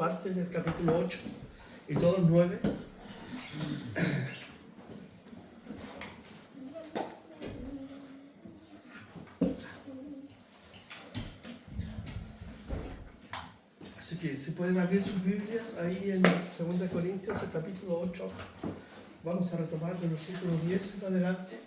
parte del capítulo 8 y todo el 9. Así que si pueden abrir sus Biblias ahí en 2 Corintios, el capítulo 8, vamos a retomar del versículo 10 en adelante.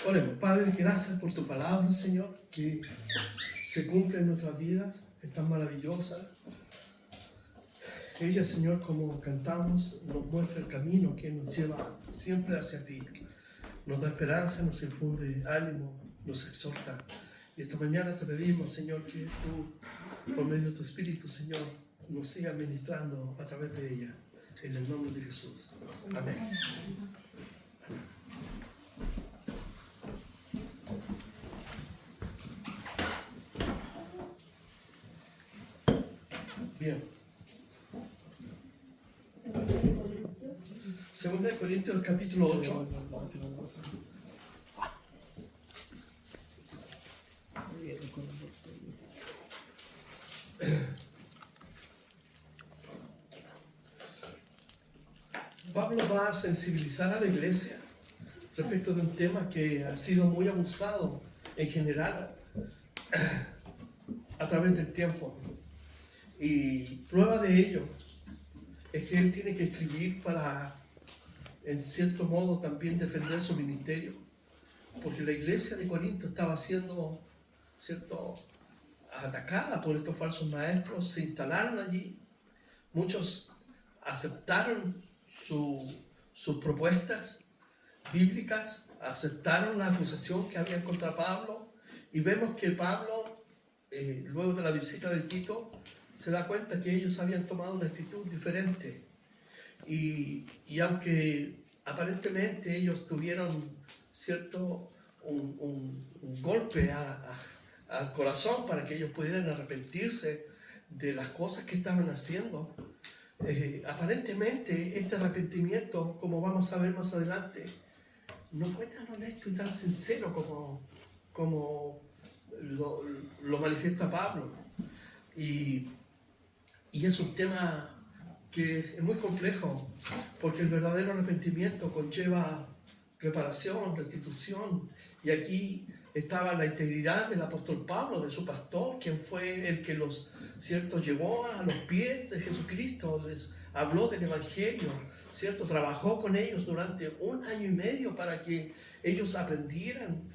Oremos. Padre, gracias por tu palabra, Señor, que se cumple en nuestras vidas, es tan maravillosa. Ella, Señor, como cantamos, nos muestra el camino que nos lleva siempre hacia ti. Nos da esperanza, nos infunde ánimo, nos exhorta. Y esta mañana te pedimos, Señor, que tú, por medio de tu Espíritu, Señor, nos sigas ministrando a través de ella. En el nombre de Jesús. Amén. Bien. 2 Corintios, capítulo 8. Pablo va a sensibilizar a la iglesia respecto de un tema que ha sido muy abusado en general a través del tiempo. Y prueba de ello es que él tiene que escribir para, en cierto modo, también defender su ministerio, porque la iglesia de Corinto estaba siendo, atacada por estos falsos maestros. Se instalaron allí, muchos aceptaron sus propuestas bíblicas, aceptaron la acusación que había contra Pablo, y vemos que Pablo, luego de la visita de Tito, se da cuenta que ellos habían tomado una actitud diferente. Y aunque aparentemente ellos tuvieron un golpe al corazón para que ellos pudieran arrepentirse de las cosas que estaban haciendo, aparentemente este arrepentimiento, como vamos a ver más adelante, no fue tan honesto y tan sincero como lo manifiesta Pablo. Y es un tema que es muy complejo, porque el verdadero arrepentimiento conlleva reparación, restitución, y aquí estaba la integridad del apóstol Pablo, de su pastor, quien fue el que los llevó a los pies de Jesucristo, les habló del Evangelio, trabajó con ellos durante 1 año y medio para que ellos aprendieran,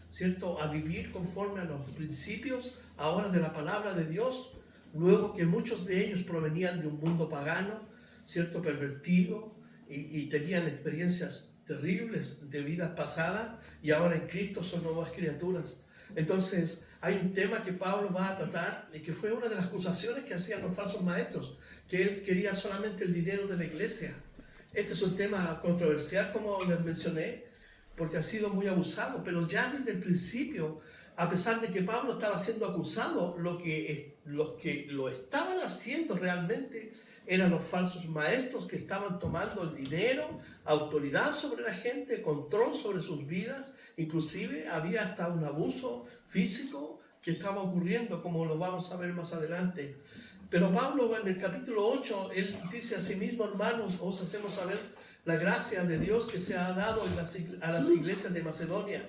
a vivir conforme a los principios ahora de la palabra de Dios, luego que muchos de ellos provenían de un mundo pagano, pervertido, y tenían experiencias terribles de vidas pasadas, y ahora en Cristo son nuevas criaturas. Entonces hay un tema que Pablo va a tratar, y que fue una de las acusaciones que hacían los falsos maestros, que él quería solamente el dinero de la iglesia. Este es un tema controversial, como les mencioné, porque ha sido muy abusado, pero ya desde el principio, a pesar de que Pablo estaba siendo acusado, los que lo estaban haciendo realmente eran los falsos maestros, que estaban tomando el dinero, autoridad sobre la gente, control sobre sus vidas. Inclusive había hasta un abuso físico que estaba ocurriendo, como lo vamos a ver más adelante. Pero Pablo, en el capítulo 8, él dice a sí mismo: hermanos, os hacemos saber la gracia de Dios que se ha dado a las iglesias de Macedonia,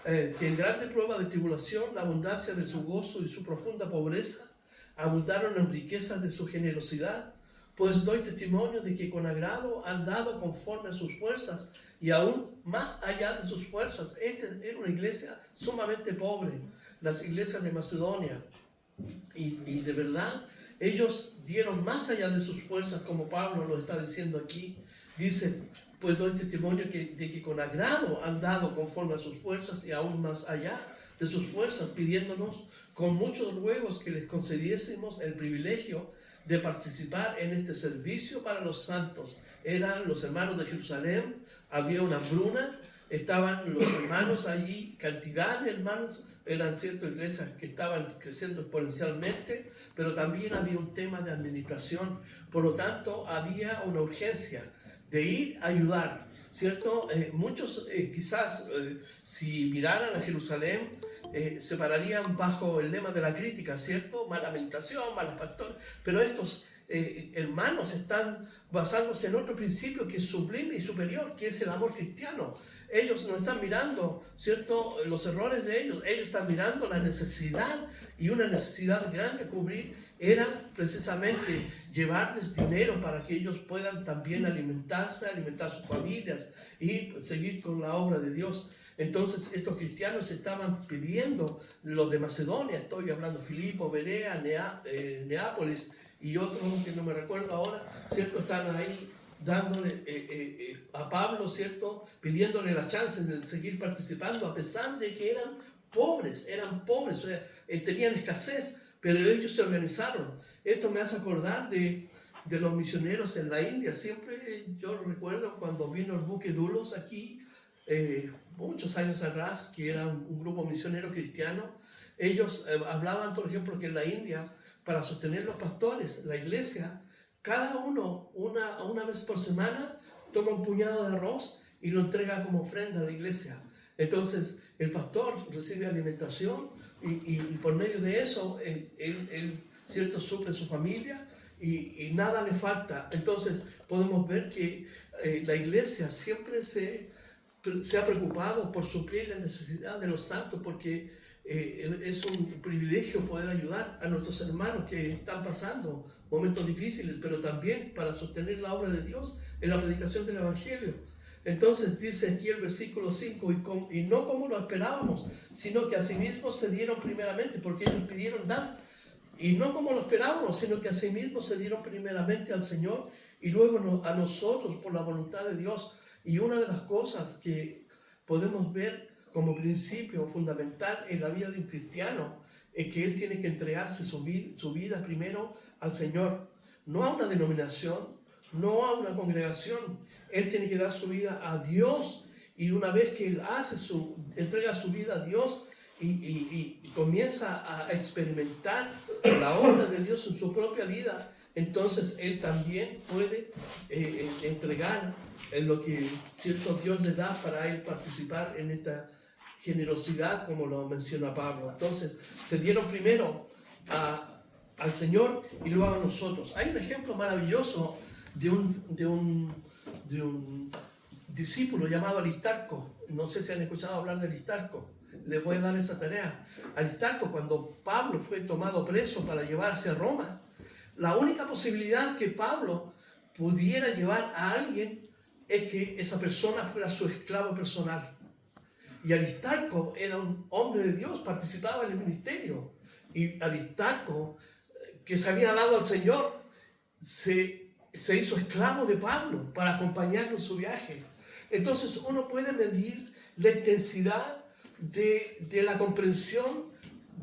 que en grande prueba de tribulación, la abundancia de su gozo y su profunda pobreza abundaron en riquezas de su generosidad. Pues doy testimonio de que con agrado han dado conforme a sus fuerzas, y aún más allá de sus fuerzas. Esta era una iglesia sumamente pobre, las iglesias de Macedonia, y de verdad ellos dieron más allá de sus fuerzas, como Pablo lo está diciendo aquí. Dice: pues doy testimonio de que con agrado han dado conforme a sus fuerzas, y aún más allá de sus fuerzas, pidiéndonos con muchos ruegos que les concediésemos el privilegio de participar en este servicio para los santos. Eran los hermanos de Jerusalén, había una hambruna estaban los hermanos allí, cantidad de hermanos, eran ciertas iglesias que estaban creciendo exponencialmente, pero también había un tema de administración. Por lo tanto, había una urgencia de ir a ayudar, ¿cierto? Muchos quizás si miraran a Jerusalén se pararían bajo el lema de la crítica, ¿cierto? Mala administración, malos pastores, pero estos hermanos están basándose en otro principio que es sublime y superior, que es el amor cristiano. Ellos no están mirando, ¿cierto?, los errores de ellos están mirando la necesidad, y una necesidad grande a cubrir era precisamente llevarles dinero para que ellos puedan también alimentarse, alimentar sus familias y seguir con la obra de Dios. Entonces estos cristianos estaban pidiendo, los de Macedonia, estoy hablando Filipo, Berea, Neápolis y otros que no me recuerdo ahora, ¿cierto?, están ahí dándole a Pablo, ¿cierto?, pidiéndole la chance de seguir participando, a pesar de que eran pobres, o sea, tenían escasez, pero ellos se organizaron. Esto me hace acordar de los misioneros en la India. Siempre yo recuerdo cuando vino el buque Dulos aquí, muchos años atrás, que era un grupo misionero cristiano. Ellos hablaban, por ejemplo, que en la India, para sostener los pastores, la iglesia, cada uno una vez por semana toma un puñado de arroz y lo entrega como ofrenda a la iglesia. Entonces el pastor recibe alimentación y por medio de eso él ¿cierto?, suple su familia y nada le falta. Entonces podemos ver que la iglesia siempre se ha preocupado por suplir la necesidad de los santos, porque es un privilegio poder ayudar a nuestros hermanos que están pasando momentos difíciles, pero también para sostener la obra de Dios en la predicación del Evangelio. Entonces dice aquí el versículo 5, y no como lo esperábamos, sino que asimismo se dieron primeramente, porque ellos pidieron dar, y no como lo esperábamos, sino que asimismo se dieron primeramente al Señor y luego a nosotros por la voluntad de Dios. Y una de las cosas que podemos ver como principio fundamental en la vida de un cristiano es que él tiene que entregarse su vida primero al Señor, no a una denominación, no a una congregación. Él tiene que dar su vida a Dios, y una vez que él entrega su vida a Dios y comienza a experimentar la obra de Dios en su propia vida, entonces él también puede entregar lo que cierto Dios le da para él participar en esta generosidad, como lo menciona Pablo. Entonces se dieron primero al Señor y luego a nosotros. Hay un ejemplo maravilloso de un discípulo llamado Aristarco. No sé si han escuchado hablar de Aristarco. Les voy a dar esa tarea. Aristarco, cuando Pablo fue tomado preso para llevarse a Roma, la única posibilidad que Pablo pudiera llevar a alguien es que esa persona fuera su esclavo personal. Y Aristarco era un hombre de Dios, participaba en el ministerio. Y Aristarco, que se había dado al Señor, se hizo esclavo de Pablo para acompañarlo en su viaje. Entonces uno puede medir la intensidad de la comprensión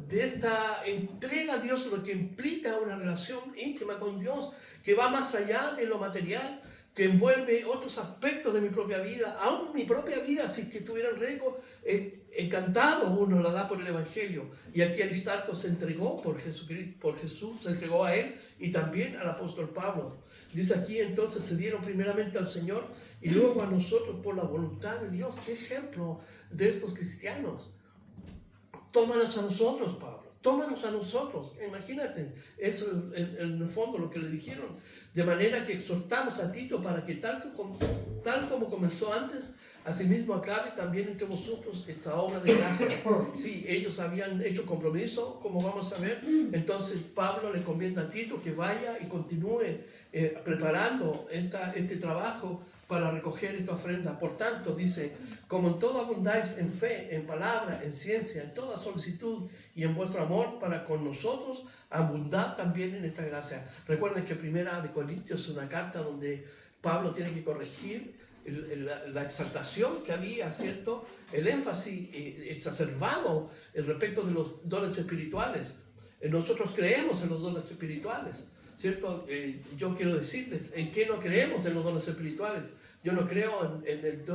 de esta entrega a Dios, lo que implica una relación íntima con Dios, que va más allá de lo material, que envuelve otros aspectos de mi propia vida. Aún mi propia vida, si que tuviera en riesgo, encantado uno la da por el Evangelio. Y aquí Aristarco se entregó por Jesús, se entregó a él y también al apóstol Pablo. Dice aquí, entonces se dieron primeramente al Señor y luego a nosotros por la voluntad de Dios. ¿Qué ejemplo de estos cristianos? Tómanos a nosotros, Pablo. Tómanos a nosotros. Imagínate, eso en el fondo lo que le dijeron. De manera que exhortamos a Tito para que tal como comenzó antes, asimismo acabe también entre vosotros esta obra de gracia. Sí, ellos habían hecho compromiso, como vamos a ver. Entonces Pablo le encomienda a Tito que vaya y continúe preparando este trabajo para recoger esta ofrenda. Por tanto, dice, como en todo abundáis en fe, en palabra, en ciencia, en toda solicitud y en vuestro amor para con nosotros, abundad también en esta gracia. Recuerden que Primera de Corintios es una carta donde Pablo tiene que corregir la exaltación que había, ¿cierto? El énfasis exacerbado respecto de los dones espirituales. Nosotros creemos en los dones espirituales, ¿cierto? Yo quiero decirles en qué no creemos de los dones espirituales. Yo no creo en el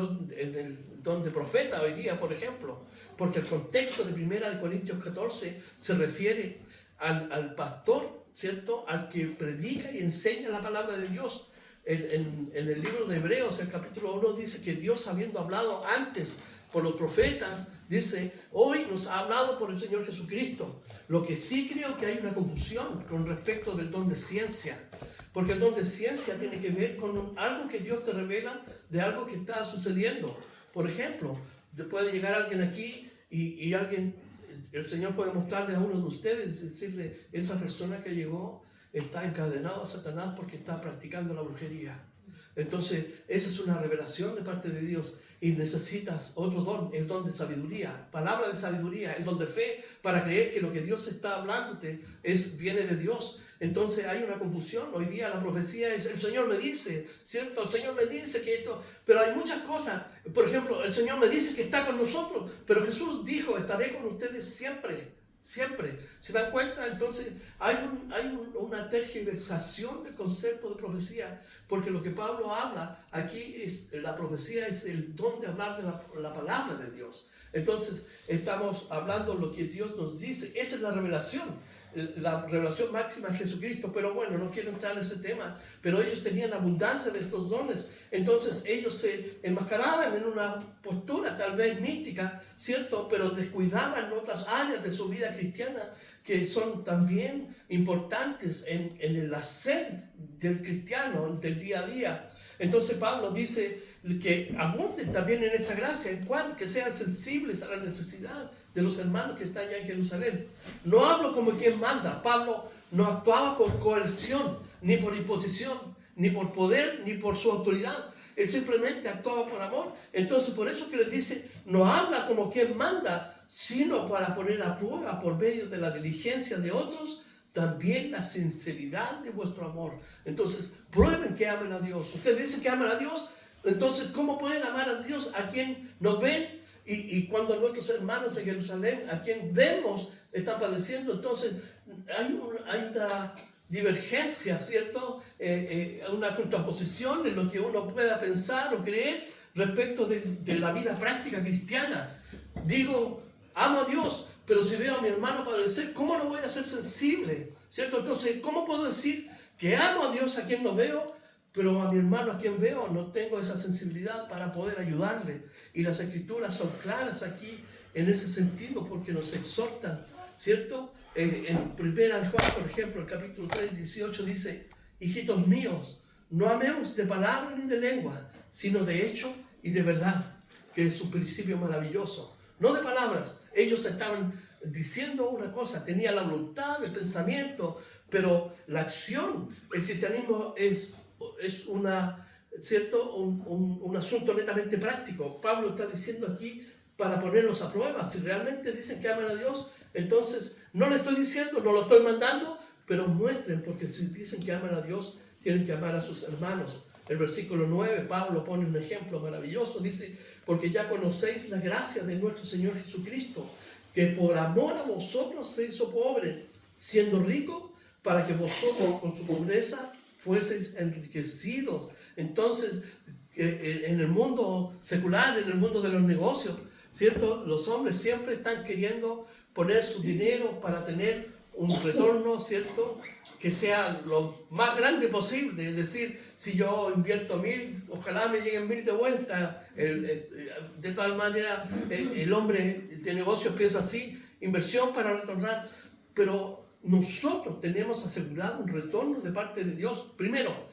don de profeta hoy día, por ejemplo, porque el contexto de 1 Corintios 14 se refiere al pastor, ¿cierto? Al que predica y enseña la palabra de Dios. En el libro de Hebreos, el capítulo 1, dice que Dios, habiendo hablado antes por los profetas, dice, hoy nos ha hablado por el Señor Jesucristo. Lo que sí creo que hay una confusión con respecto del don de ciencia, porque el don de ciencia tiene que ver con algo que Dios te revela de algo que está sucediendo. Por ejemplo, puede llegar alguien aquí y el Señor puede mostrarle a uno de ustedes y decirle, esa persona que llegó está encadenado a Satanás porque está practicando la brujería. Entonces, esa es una revelación de parte de Dios y necesitas otro don, el don de sabiduría, palabra de sabiduría, el don de fe, para creer que lo que Dios está hablándote viene de Dios. Entonces hay una confusión. Hoy día la profecía es, el Señor me dice, ¿cierto? El Señor me dice que esto, pero hay muchas cosas. Por ejemplo, el Señor me dice que está con nosotros, pero Jesús dijo, estaré con ustedes siempre. Siempre. ¿Se dan cuenta? Entonces hay una tergiversación del concepto de profecía, porque lo que Pablo habla aquí es, la profecía es el don de hablar de la palabra de Dios. Entonces estamos hablando lo que Dios nos dice. Esa es la revelación máxima en Jesucristo. Pero bueno, no quiero entrar en ese tema, pero ellos tenían abundancia de estos dones. Entonces ellos se enmascaraban en una postura tal vez mística, ¿cierto? Pero descuidaban otras áreas de su vida cristiana que son también importantes en el hacer del cristiano, del día a día. Entonces Pablo dice que abunden también en esta gracia, en cuanto que sean sensibles a la necesidad de los hermanos que están allá en Jerusalén. No hablo como quien manda. Pablo no actuaba por coerción, ni por imposición, ni por poder, ni por su autoridad. Él simplemente actuaba por amor. Entonces, por eso que les dice, no habla como quien manda, sino para poner a prueba por medio de la diligencia de otros, también la sinceridad de vuestro amor. Entonces, prueben que amen a Dios. Ustedes dicen que aman a Dios, entonces, ¿cómo pueden amar a Dios a quien nos ven? Y cuando nuestros hermanos en Jerusalén, a quien vemos, están padeciendo, entonces hay una divergencia, ¿cierto? Una contraposición en lo que uno pueda pensar o creer respecto de la vida práctica cristiana. Digo, amo a Dios, pero si veo a mi hermano padecer, ¿cómo no voy a ser sensible? ¿Cierto? Entonces, ¿cómo puedo decir que amo a Dios a quien no veo, pero a mi hermano a quien veo no tengo esa sensibilidad para poder ayudarle? Y las escrituras son claras aquí en ese sentido, porque nos exhortan, ¿cierto? En Primera de Juan, por ejemplo, el capítulo 3, 18 dice, hijitos míos, no amemos de palabra ni de lengua, sino de hecho y de verdad, que es un principio maravilloso. No de palabras. Ellos estaban diciendo una cosa, tenían la voluntad, el pensamiento, pero la acción, el cristianismo es ¿cierto? Un asunto netamente práctico. Pablo está diciendo aquí para ponerlos a prueba. Si realmente dicen que aman a Dios, entonces no le estoy diciendo, no lo estoy mandando, pero muestren, porque si dicen que aman a Dios, tienen que amar a sus hermanos. El versículo 9, Pablo pone un ejemplo maravilloso, dice, porque ya conocéis la gracia de nuestro Señor Jesucristo, que por amor a vosotros se hizo pobre, siendo rico, para que vosotros con su pobreza fueseis enriquecidos. Entonces, en el mundo secular, en el mundo de los negocios, ¿cierto? Los hombres siempre están queriendo poner su dinero para tener un retorno, ¿cierto?, que sea lo más grande posible. Es decir, si yo invierto 1.000, ojalá me lleguen 1.000 de vuelta. De tal manera, el hombre de negocios piensa así, inversión para retornar. Pero nosotros tenemos asegurado un retorno de parte de Dios. Primero,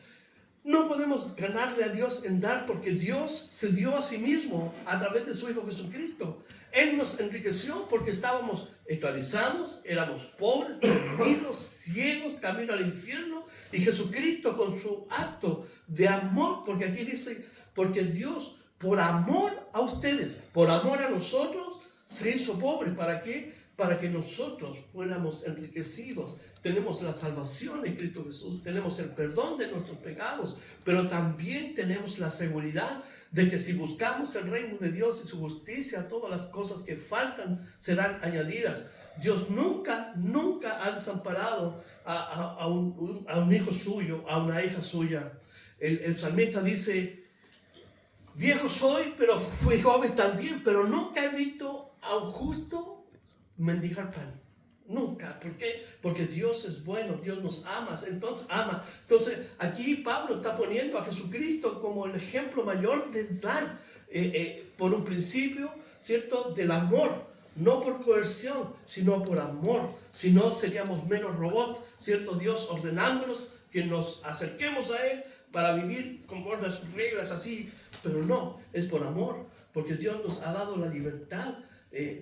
no podemos ganarle a Dios en dar, porque Dios se dio a sí mismo a través de su Hijo Jesucristo. Él nos enriqueció porque estábamos esclavizados, éramos pobres, perdidos, ciegos, camino al infierno. Y Jesucristo, con su acto de amor, porque aquí dice, porque Dios, por amor a ustedes, por amor a nosotros, se hizo pobre. ¿Para qué? Para que nosotros fuéramos enriquecidos. Tenemos la salvación en Cristo Jesús, tenemos el perdón de nuestros pecados, pero también tenemos la seguridad de que si buscamos el reino de Dios y su justicia, todas las cosas que faltan serán añadidas. Dios nunca ha desamparado a un hijo suyo, a una hija suya. El salmista dice, viejo soy, pero fui joven también, pero nunca he visto a un justo mendigar pan. Nunca. ¿Por qué? Porque Dios es bueno, Dios nos ama, entonces ama. Entonces aquí Pablo está poniendo a Jesucristo como el ejemplo mayor de dar por un principio, ¿cierto? Del amor. No por coerción, sino por amor. Si no, seríamos menos robots, ¿cierto? Dios ordenándonos que nos acerquemos a Él para vivir conforme a sus reglas así. Pero no, es por amor, porque Dios nos ha dado la libertad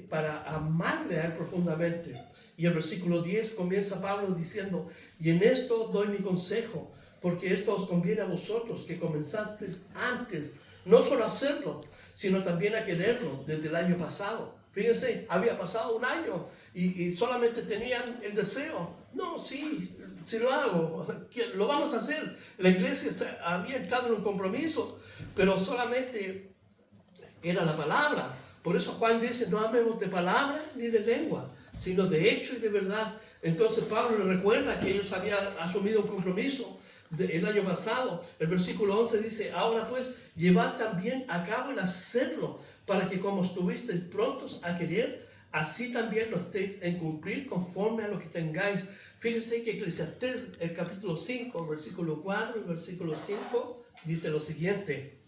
para amarle a Él profundamente. Y el versículo 10 comienza Pablo diciendo, y en esto doy mi consejo, porque esto os conviene a vosotros, que comenzasteis antes, no solo a hacerlo, sino también a quererlo desde el año pasado. Fíjense, había pasado un año y solamente tenían el deseo. No, sí lo hago, lo vamos a hacer. La iglesia había entrado en un compromiso, pero solamente era la palabra. Por eso Juan dice, no amemos de palabra ni de lengua, sino de hecho y de verdad. Entonces Pablo le recuerda que ellos habían asumido un compromiso el año pasado. El versículo 11 dice, ahora pues, llevad también a cabo el hacerlo, para que como estuvisteis prontos a querer, así también lo estéis en cumplir conforme a lo que tengáis. Fíjense que Eclesiastés, el capítulo 5, versículo 4 y versículo 5, dice lo siguiente,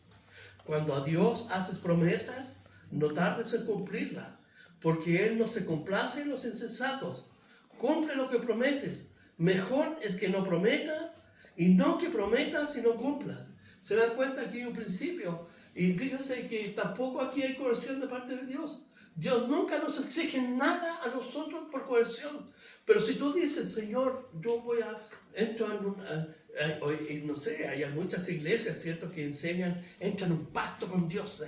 cuando a Dios haces promesas, no tardes en cumplirla, porque Él no se complace en los insensatos. Cumple lo que prometes. Mejor es que no prometas, y no que prometas y no cumplas. ¿Se dan cuenta? Aquí hay un principio. Y fíjense que tampoco aquí hay coerción de parte de Dios. Dios nunca nos exige nada a nosotros por coerción. Pero si tú dices, Señor, yo voy a entrar en no sé, hay muchas iglesias, ¿cierto?, que enseñan, entran en un pacto con Dios,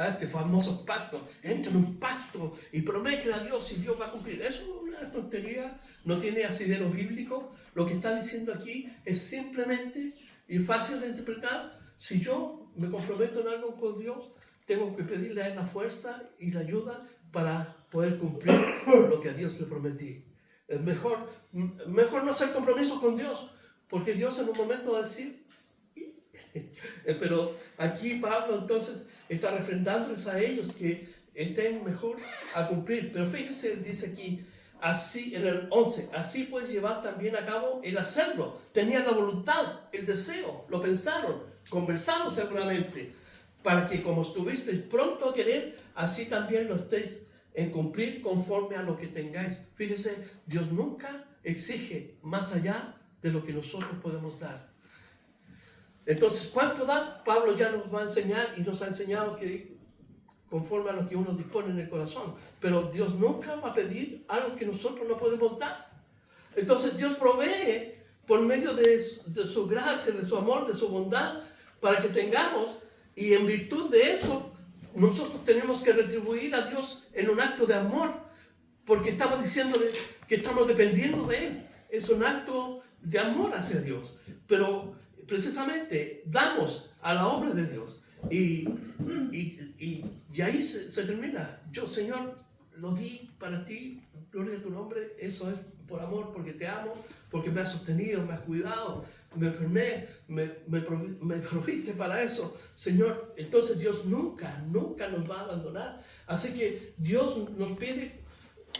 este famoso pacto, entran en un pacto y prometen a Dios y Dios va a cumplir. Eso es una tontería, no tiene asidero bíblico. Lo que está diciendo aquí es simplemente, y fácil de interpretar, si yo me comprometo en algo con Dios, tengo que pedirle a Él la fuerza y la ayuda para poder cumplir lo que a Dios le prometí. Es mejor no hacer compromisos con Dios, porque Dios en un momento va a decir, pero aquí Pablo entonces está refrendándoles a ellos que estén mejor a cumplir. Pero fíjense, dice aquí, así en el 11, así puedes llevar también a cabo el hacerlo. Tenían la voluntad, el deseo, lo pensaron, conversaron seguramente, para que como estuvisteis pronto a querer, así también lo estéis en cumplir conforme a lo que tengáis. Fíjese, Dios nunca exige más allá de lo que nosotros podemos dar. Entonces, ¿cuánto dar? Pablo ya nos va a enseñar y nos ha enseñado que conforme a lo que uno dispone en el corazón. Pero Dios nunca va a pedir algo que nosotros no podemos dar. Entonces Dios provee por medio de su gracia, de su amor, de su bondad, para que tengamos, y en virtud de eso, nosotros tenemos que retribuir a Dios en un acto de amor, porque estamos diciéndole que estamos dependiendo de Él. Es un acto de amor hacia Dios, pero precisamente damos a la obra de Dios, y ahí se termina. Yo, Señor, lo di para ti, gloria a tu nombre. Eso es por amor, porque te amo, porque me has sostenido, me has cuidado, me enfermé, me proviste para eso, Señor. Entonces Dios nunca nos va a abandonar. Así que Dios nos pide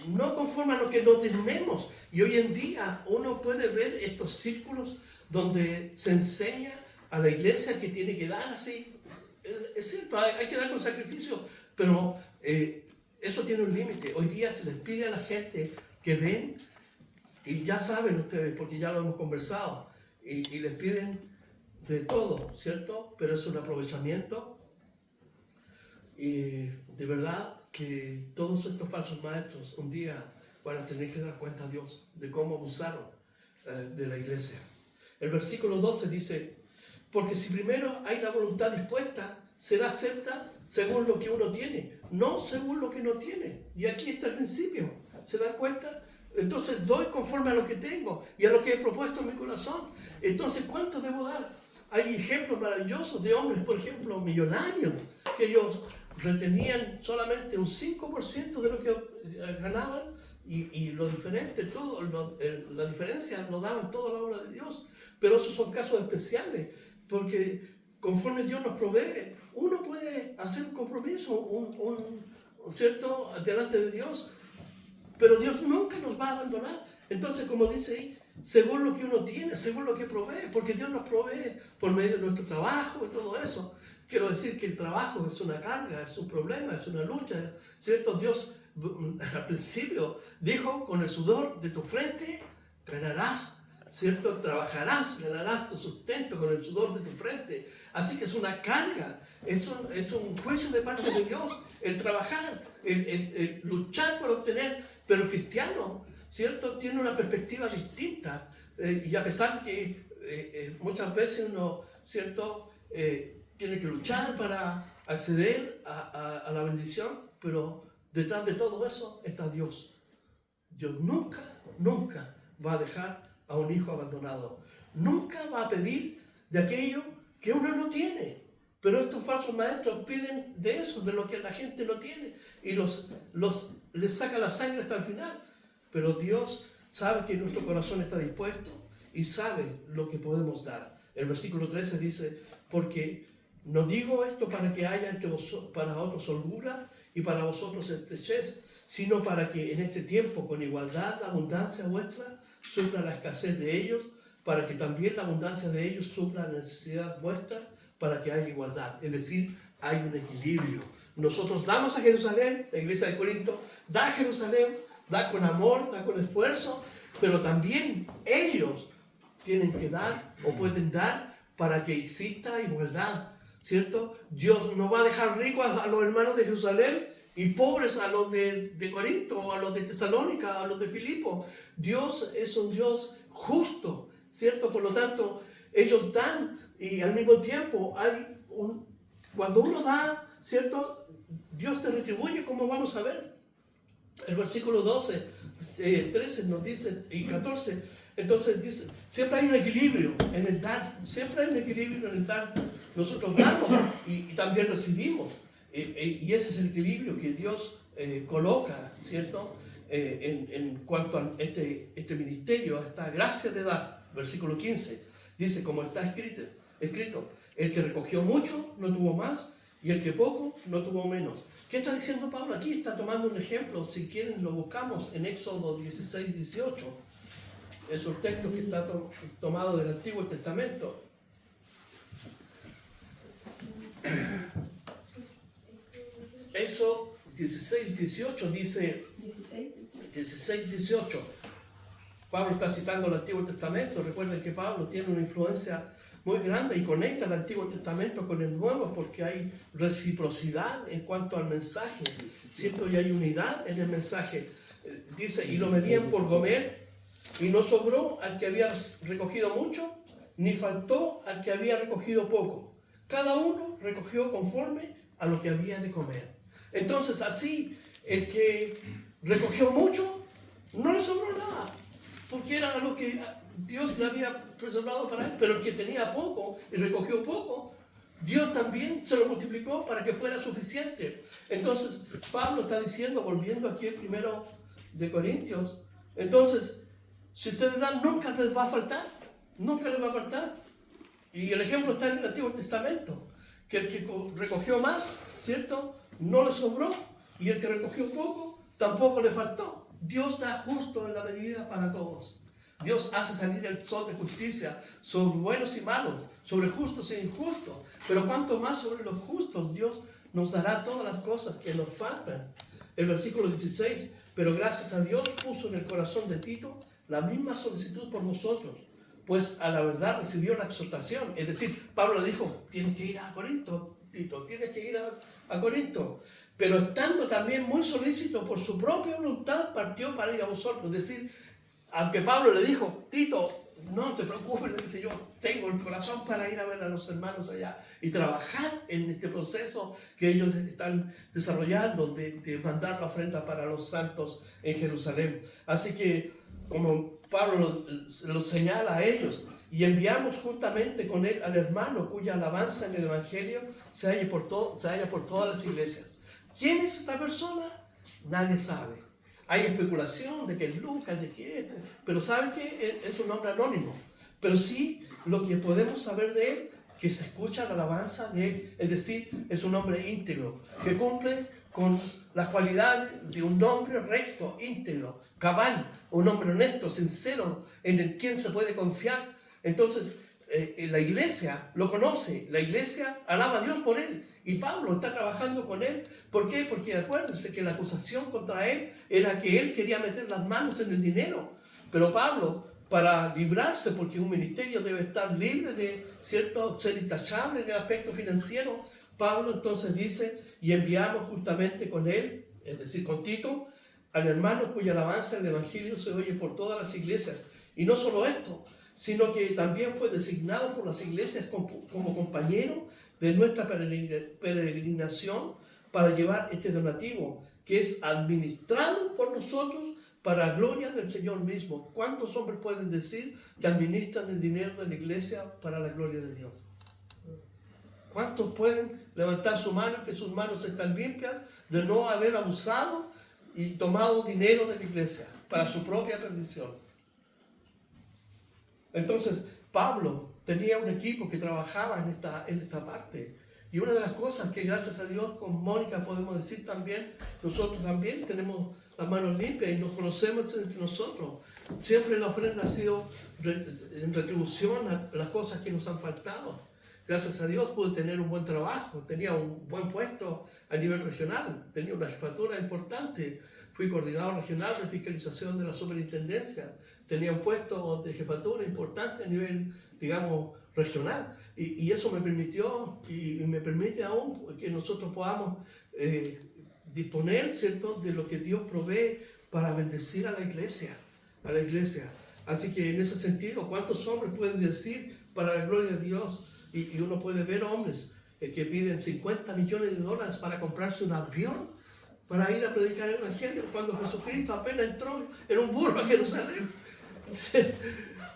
no conforme a lo que no tenemos. Y hoy en día uno puede ver estos círculos donde se enseña a la iglesia que tiene que dar así. Es cierto, hay que dar con sacrificio, pero eso tiene un límite. Hoy día se les pide a la gente que den, y ya saben ustedes, porque ya lo hemos conversado, y les piden de todo, ¿cierto? Pero es un aprovechamiento. Y de verdad que todos estos falsos maestros un día van a tener que dar cuenta a Dios de cómo abusaron de la iglesia. El versículo 12 dice, porque si primero hay la voluntad dispuesta, será acepta según lo que uno tiene, no según lo que no tiene. Y aquí está el principio, ¿se dan cuenta? Entonces doy conforme a lo que tengo y a lo que he propuesto en mi corazón. Entonces, ¿cuánto debo dar? Hay ejemplos maravillosos de hombres, por ejemplo, millonarios, que ellos retenían solamente un 5% de lo que ganaban, y lo diferente, la diferencia lo daban toda la obra de Dios. Pero esos son casos especiales, porque conforme Dios nos provee, uno puede hacer un compromiso, ¿cierto?, delante de Dios, pero Dios nunca nos va a abandonar. Entonces, como dice ahí, según lo que uno tiene, según lo que provee, porque Dios nos provee por medio de nuestro trabajo y todo eso. Quiero decir que el trabajo es una carga, es un problema, es una lucha, ¿cierto? Dios al principio dijo, con el sudor de tu frente ganarás, ¿cierto? Trabajarás, ganarás tu sustento con el sudor de tu frente. Así que es una carga, es un juicio de parte de Dios, el trabajar, el luchar por obtener, pero el cristiano, ¿cierto?, tiene una perspectiva distinta, y a pesar que muchas veces uno, ¿cierto?, tiene que luchar para acceder a la bendición, pero detrás de todo eso está Dios. Dios nunca va a dejar a un hijo abandonado. Nunca va a pedir de aquello que uno no tiene. Pero estos falsos maestros piden de eso, de lo que la gente no tiene, y les saca la sangre hasta el final. Pero Dios sabe que nuestro corazón está dispuesto y sabe lo que podemos dar. El versículo 13 dice, porque no digo esto para que haya entre para otros holgura y para vosotros estrechez, sino para que en este tiempo con igualdad la abundancia vuestra supla la escasez de ellos, para que también la abundancia de ellos supla la necesidad vuestra, para que haya igualdad. Es decir, hay un equilibrio. Nosotros damos a Jerusalén, la iglesia de Corinto da a Jerusalén, da con amor, da con esfuerzo, pero también ellos tienen que dar o pueden dar para que exista igualdad, ¿cierto? Dios no va a dejar ricos a los hermanos de Jerusalén y pobres a los de Corinto, a los de Tesalónica, a los de Filipo. Dios es un Dios justo, ¿cierto? Por lo tanto, ellos dan y al mismo tiempo cuando uno da, ¿cierto?, Dios te retribuye, como vamos a ver. El versículo 12, 13 nos dice, y 14, entonces dice, siempre hay un equilibrio en el dar, siempre hay un equilibrio en el dar. Nosotros damos y también recibimos, y ese es el equilibrio que Dios coloca, ¿cierto?, en cuanto a este ministerio, a esta gracia de dar. Versículo 15, dice, como está escrito, el que recogió mucho no tuvo más, y el que poco no tuvo menos. ¿Qué está diciendo Pablo aquí? Está tomando un ejemplo, si quieren lo buscamos en Éxodo 16, 18. Es un texto que está tomado del Antiguo Testamento. Éxodo 16, 18 dice, 16, 18. Pablo está citando el Antiguo Testamento. Recuerden que Pablo tiene una influencia muy grande y conecta el Antiguo Testamento con el Nuevo porque hay reciprocidad en cuanto al mensaje, ¿cierto? Y hay unidad en el mensaje. Dice, y lo medían por comer, y no sobró al que había recogido mucho, ni faltó al que había recogido poco. Cada uno recogió conforme a lo que había de comer. Entonces, así, el que recogió mucho, no le sobró nada, porque era lo que Dios le había preservado para él. Pero el que tenía poco y recogió poco, Dios también se lo multiplicó para que fuera suficiente. Entonces, Pablo está diciendo, volviendo aquí al 1 de Corintios, entonces, si ustedes dan, nunca les va a faltar, nunca les va a faltar. Y el ejemplo está en el Antiguo Testamento, que el que recogió más, ¿cierto?, no le sobró, y el que recogió poco, tampoco le faltó. Dios da justo en la medida para todos. Dios hace salir el sol de justicia sobre buenos y malos, sobre justos e injustos. Pero cuanto más sobre los justos, Dios nos dará todas las cosas que nos faltan. El versículo 16, pero gracias a Dios puso en el corazón de Tito la misma solicitud por nosotros, pues a la verdad recibió la exhortación. Es decir, Pablo le dijo, tienes que ir a Corinto, Tito, tienes que ir a Corinto. Pero estando también muy solícito por su propia voluntad, partió para ir a vosotros. Es decir, aunque Pablo le dijo, Tito, no te preocupes, le dije yo, tengo el corazón para ir a ver a los hermanos allá y trabajar en este proceso que ellos están desarrollando de mandar la ofrenda para los santos en Jerusalén. Así que, como Pablo lo señala a ellos, y enviamos juntamente con él al hermano cuya alabanza en el Evangelio se halla por todas las iglesias. ¿Quién es esta persona? Nadie sabe. Hay especulación de que es Lucas, de que es, pero ¿saben qué? Es un nombre anónimo. Pero sí, lo que podemos saber de él, que se escucha la alabanza de él, es decir, es un hombre íntegro, que cumple con las cualidades de un hombre recto, íntegro, cabal, un hombre honesto, sincero, en el quien se puede confiar. Entonces, la iglesia lo conoce, la iglesia alaba a Dios por él, y Pablo está trabajando con él. ¿Por qué? Porque acuérdense que la acusación contra él era que él quería meter las manos en el dinero, pero Pablo, para librarse, porque un ministerio debe estar libre de cierto ser intachable en el aspecto financiero, Pablo entonces dice, y enviamos justamente con él, es decir, con Tito, al hermano cuya alabanza del evangelio se oye por todas las iglesias. Y no solo esto, sino que también fue designado por las iglesias como compañero de nuestra peregrinación para llevar este donativo, que es administrado por nosotros para la gloria del Señor mismo. ¿Cuántos hombres pueden decir que administran el dinero de la iglesia para la gloria de Dios? ¿Cuántos pueden levantar su mano, que sus manos están limpias de no haber abusado y tomado dinero de la iglesia para su propia perdición? Entonces, Pablo tenía un equipo que trabajaba en esta parte. Y una de las cosas que gracias a Dios con Mónica podemos decir también, nosotros también tenemos las manos limpias y nos conocemos entre nosotros. Siempre la ofrenda ha sido en retribución a las cosas que nos han faltado. Gracias a Dios pude tener un buen trabajo, tenía un buen puesto a nivel regional, tenía una jefatura importante, fui coordinador regional de fiscalización de la superintendencia, tenía un puesto de jefatura importante a nivel, digamos, regional. Y eso me permitió y me permite aún que nosotros podamos disponer, ¿cierto?, de lo que Dios provee para bendecir a la iglesia, Así que en ese sentido, ¿cuántos hombres pueden decir para la gloria de Dios? Y uno puede ver hombres que piden $50 millones para comprarse un avión para ir a predicar el evangelio, cuando Jesucristo apenas entró en un burro a Jerusalén.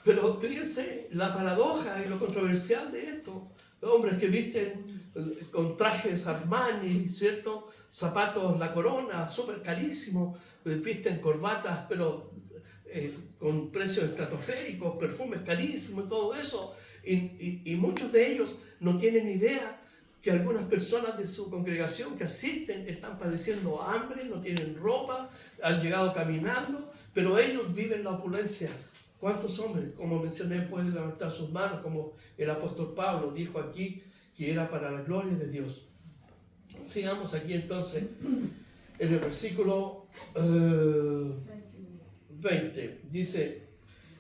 Pero fíjense la paradoja y lo controversial de esto. Hombres que visten con trajes Armani, ¿cierto?, zapatos La Corona, súper carísimos, visten corbatas, pero con precios estratosféricos, perfumes carísimos, todo eso. Y muchos de ellos no tienen idea que algunas personas de su congregación que asisten están padeciendo hambre, no tienen ropa, han llegado caminando, pero ellos viven la opulencia. ¿Cuántos hombres, como mencioné, pueden levantar sus manos, como el apóstol Pablo dijo aquí, que era para la gloria de Dios? Sigamos aquí entonces, en el versículo 20, dice,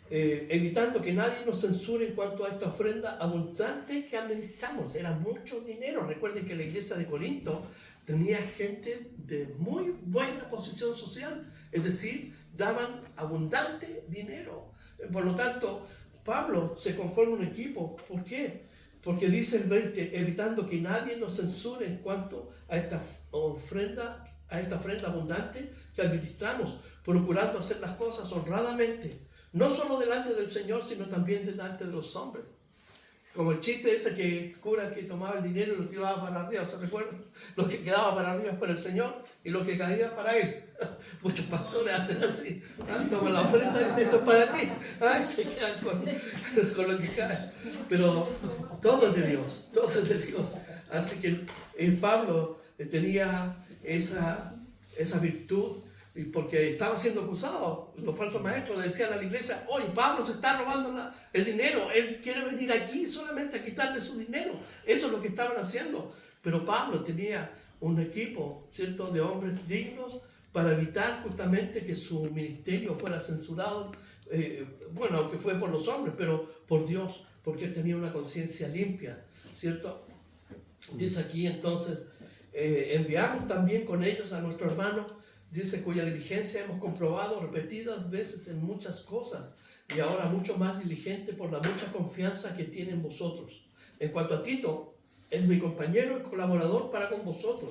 evitando que nadie nos censure en cuanto a esta ofrenda abundante que administramos. Era mucho dinero. Recuerden que la iglesia de Corinto tenía gente de muy buena posición social, es decir, daban abundante dinero. Por lo tanto, Pablo se conforma un equipo. ¿Por qué? Porque dice el 20, evitando que nadie nos censure en cuanto a esta ofrenda abundante que administramos, procurando hacer las cosas honradamente, no solo delante del Señor, sino también delante de los hombres. Como el chiste ese que el cura que tomaba el dinero y lo tiraba para arriba, ¿se recuerdan? Lo que quedaba para arriba es para el Señor y lo que caía para él. Muchos pastores hacen así. Toman la ofrenda y dicen, esto es para ti. Se quedan con lo que cae. Pero todo es de Dios, todo es de Dios. Así que Pablo tenía esa virtud, y porque estaba siendo acusado. Los falsos maestros le decían a la iglesia, oye, Pablo se está robando el dinero, él quiere venir aquí solamente a quitarle su dinero. Eso es lo que estaban haciendo. Pero Pablo tenía un equipo, ¿cierto?, de hombres dignos para evitar justamente que su ministerio fuera censurado, bueno, aunque fue por los hombres, pero por Dios, porque él tenía una conciencia limpia, ¿cierto? Dice aquí entonces, enviamos también con ellos a nuestro hermano, dice, cuya diligencia hemos comprobado repetidas veces en muchas cosas, y ahora mucho más diligente por la mucha confianza que tiene en vosotros. En cuanto a Tito, es mi compañero y colaborador para con vosotros,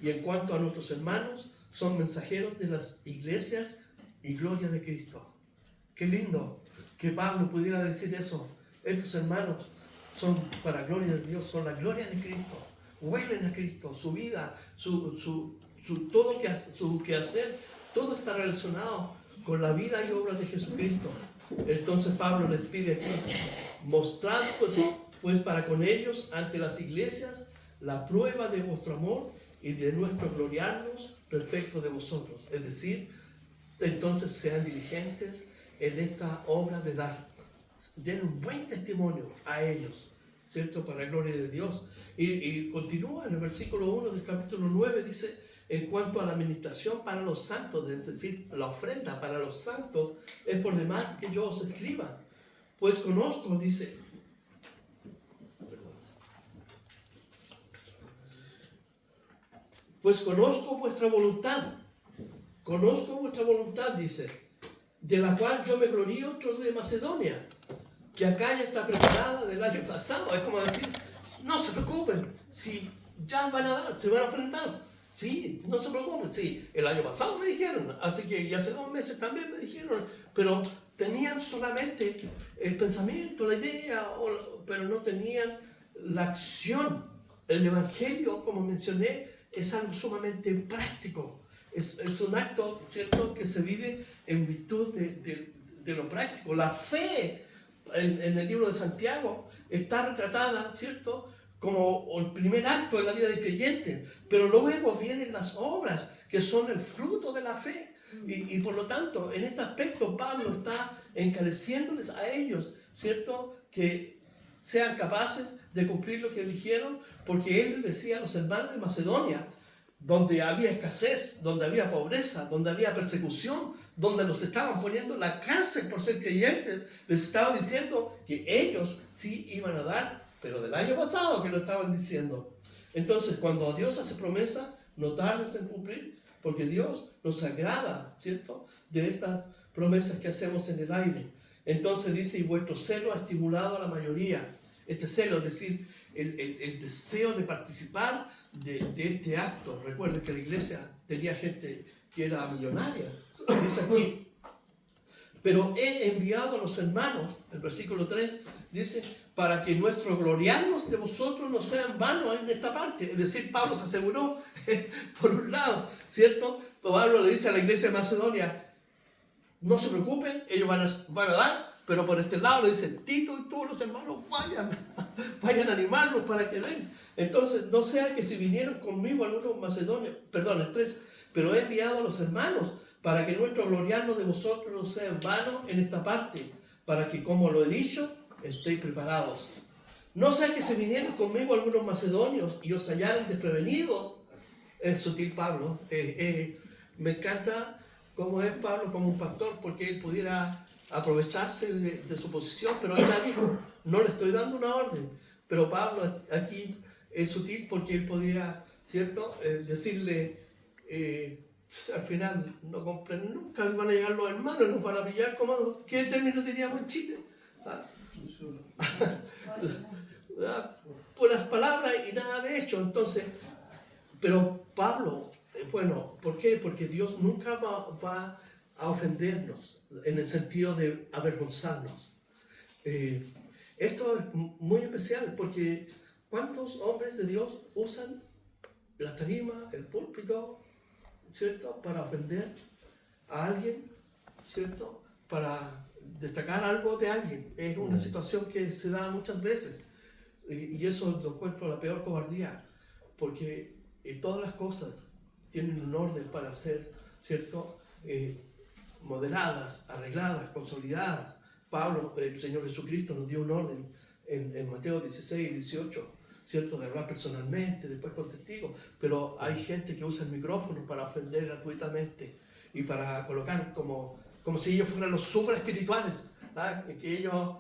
y en cuanto a nuestros hermanos, son mensajeros de las iglesias y gloria de Cristo. Qué lindo que Pablo pudiera decir eso. Estos hermanos son para gloria de Dios, son la gloria de Cristo, huelen a Cristo, su vida, su quehacer, todo está relacionado con la vida y obra de Jesucristo. Entonces Pablo les pide aquí, mostrad pues pues para con ellos ante las iglesias la prueba de vuestro amor y de nuestro gloriarnos respecto de vosotros. Es decir, entonces sean diligentes en esta obra de dar. Den un buen testimonio a ellos, ¿cierto? Para la gloria de Dios. Y continúa en el versículo 1 del capítulo 9, dice, en cuanto a la administración para los santos, es decir, la ofrenda para los santos, es por demás que yo os escriba. Pues conozco, dice, pues conozco vuestra voluntad, dice, de la cual yo me glorío otro de Macedonia, que acá ya está preparada del año pasado. Es como decir, no se preocupen, si ya van a dar, se van a enfrentar. Sí, no se preocupen, sí, el año pasado me dijeron, así que y hace 2 meses también me dijeron, pero tenían solamente el pensamiento, la idea, pero no tenían la acción. El Evangelio, como mencioné, es algo sumamente práctico. Es un acto, ¿cierto?, que se vive en virtud de lo práctico. La fe en el libro de Santiago está retratada, ¿cierto?, como el primer acto en la vida del creyente, pero luego vienen las obras que son el fruto de la fe. Y por lo tanto, en este aspecto Pablo está encareciéndoles a ellos, ¿cierto?, que sean capaces de cumplir lo que dijeron, porque él decía a los hermanos de Macedonia, donde había escasez, donde había pobreza, donde había persecución, donde los estaban poniendo en la cárcel por ser creyentes, les estaba diciendo que ellos sí iban a dar, pero del año pasado que lo estaban diciendo. Entonces, cuando Dios hace promesa, no tardes en cumplir, porque Dios nos agrada, ¿cierto?, de estas promesas que hacemos en el aire. Entonces dice, y vuestro celo ha estimulado a la mayoría. Este celo, es decir, el deseo de participar de este acto. Recuerden que la iglesia tenía gente que era millonaria. Dice aquí, pero he enviado a los hermanos, el versículo 3 dice, para que nuestro gloriarnos de vosotros no sea en vano en esta parte. Es decir, Pablo se aseguró, por un lado, ¿cierto? Pablo le dice a la iglesia de Macedonia, no se preocupen, ellos van a dar, pero por este lado le dice, Tito y todos los hermanos vayan a animarlos para que den. Entonces, no sea que si vinieron conmigo algunos macedonios, perdón, el 3, pero he enviado a los hermanos para que nuestro gloriarnos de vosotros no sea en vano en esta parte, para que, como lo he dicho, estéis preparados. No sea que se vinieran conmigo algunos macedonios y os hallaran desprevenidos. Es sutil Pablo. Me encanta cómo es Pablo como un pastor, porque él pudiera aprovecharse de su posición, pero él ya dijo, no le estoy dando una orden. Pero Pablo aquí es sutil porque él podía, ¿cierto?, decirle, al final no comprenden nunca, van a llegar los hermanos, nos van a pillar como, ¿qué término diríamos en Chile? Puras palabras y nada de hecho. Entonces, pero Pablo, bueno, ¿por qué? Porque Dios nunca va a ofendernos en el sentido de avergonzarnos. Esto es muy especial porque ¿cuántos hombres de Dios usan la tarima, el púlpito, ¿cierto?, para ofender a alguien, ¿cierto?, para destacar algo de alguien? Es una situación que se da muchas veces y eso lo encuentro la peor cobardía, porque todas las cosas tienen un orden para ser, ¿cierto?, moderadas, arregladas, consolidadas. Pablo, el Señor Jesucristo, nos dio un orden en Mateo 16 y 18, ¿cierto?, de hablar personalmente, después con testigos, pero hay gente que usa el micrófono para ofender gratuitamente y para colocar como si ellos fueran los super espirituales, ¿verdad?, que ellos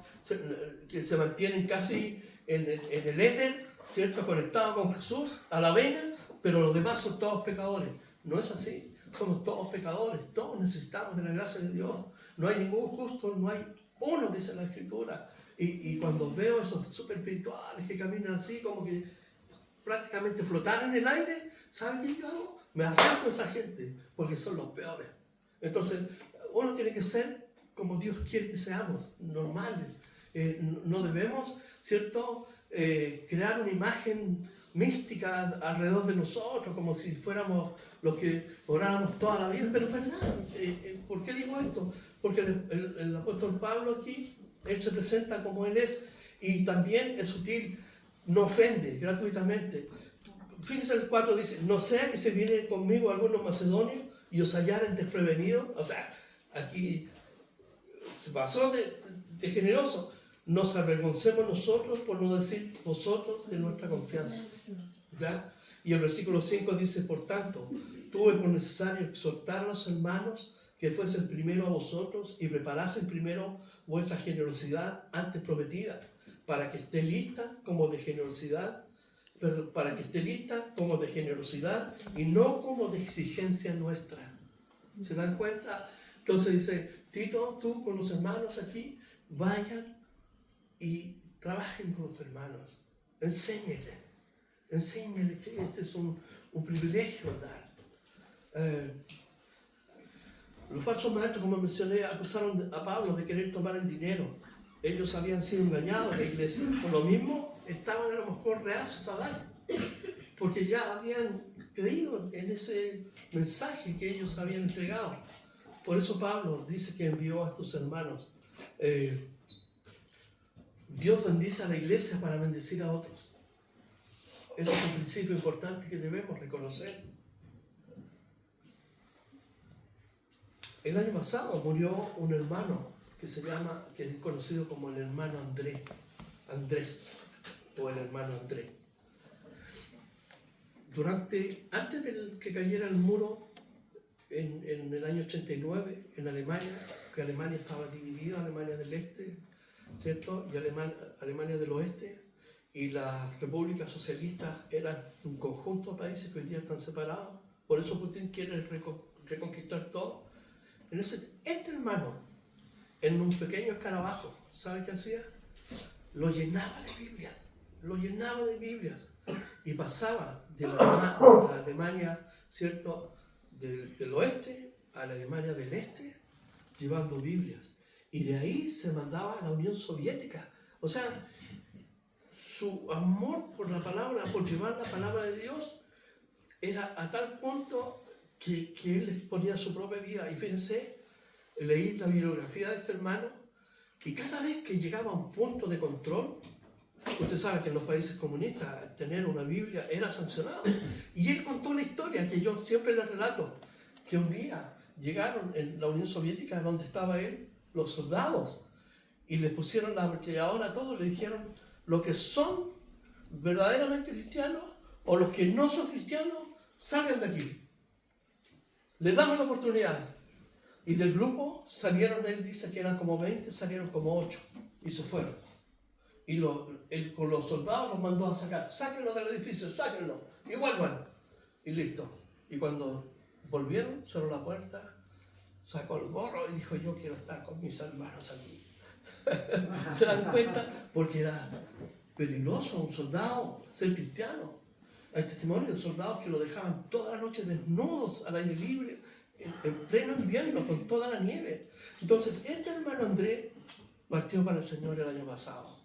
que se mantienen casi en el éter, ¿cierto?, conectados con Jesús, a la vena, pero los demás son todos pecadores. No es así, somos todos pecadores, todos necesitamos de la gracia de Dios. No hay ningún justo, no hay uno, dice la Escritura. Y cuando veo esos super espirituales que caminan así, como que prácticamente flotan en el aire, ¿saben qué yo hago? Me arranco a esa gente, porque son los peores. Entonces, uno tiene que ser como Dios quiere que seamos, normales. No debemos, ¿cierto?, crear una imagen mística alrededor de nosotros, como si fuéramos los que oráramos toda la vida. Pero es verdad. ¿Por qué digo esto? Porque el apóstol Pablo aquí, él se presenta como él es y también es sutil, no ofende gratuitamente. Fíjense el 4 dice, no sea que se vienen conmigo algunos macedonios y os hallaren desprevenidos. O sea, aquí se pasó de generoso. Nos avergoncemos nosotros, por no decir vosotros, de nuestra confianza. ¿Ya? Y el versículo 5 dice, por tanto, tuve por necesario exhortar a los hermanos que fuesen primero a vosotros y preparasen primero vuestra generosidad antes prometida, para que esté lista como de generosidad, y no como de exigencia nuestra. ¿Se dan cuenta? Entonces dice, Tito, tú con los hermanos aquí, vayan y trabajen con los hermanos, enséñenles que este es un privilegio dar. Los falsos maestros, como mencioné, acusaron a Pablo de querer tomar el dinero. Ellos habían sido engañados en la iglesia. Por lo mismo, estaban a lo mejor reacios a dar, porque ya habían creído en ese mensaje que ellos habían entregado. Por eso Pablo dice que envió a estos hermanos. Dios bendice a la iglesia para bendecir a otros. Ese es un principio importante que debemos reconocer. El año pasado murió un hermano que es conocido como el hermano Andrés, o el hermano Andrés. Antes de que cayera el muro, en el año 89, en Alemania, que Alemania estaba dividida, Alemania del Este, ¿cierto? Y Alemania del Oeste, y las repúblicas socialistas eran un conjunto de países que hoy día están separados. Por eso Putin quiere reconquistar todo. Este hermano, en un pequeño escarabajo, ¿sabe qué hacía? Lo llenaba de Biblias, y pasaba de la Alemania, ¿cierto?, del oeste a la Alemania del este, llevando Biblias. Y de ahí se mandaba a la Unión Soviética. O sea, su amor por la palabra, por llevar la palabra de Dios, era a tal punto que él exponía su propia vida. Y fíjense, leí la biografía de este hermano, y cada vez que llegaba a un punto de control, usted sabe que en los países comunistas tener una Biblia era sancionado. Y él contó una historia que yo siempre le relato, que un día llegaron en la Unión Soviética, donde estaba él, los soldados, y le pusieron que ahora todos le dijeron, los que son verdaderamente cristianos o los que no son cristianos, salgan de aquí. Les damos la oportunidad. Y del grupo salieron, él dice que eran como 20, salieron como 8 y se fueron. Y él con los soldados los mandó a sacar. Sáquenlo del edificio, sáquenlo y vuelvan. Y listo. Y cuando volvieron, cerró la puerta, sacó el gorro y dijo, yo quiero estar con mis hermanos aquí. ¿Se dan cuenta? Porque era peligroso un soldado ser cristiano. Hay testimonios de soldados que lo dejaban toda la noche desnudos al aire libre, en pleno invierno, con toda la nieve. Entonces, este hermano Andrés partió para el Señor el año pasado.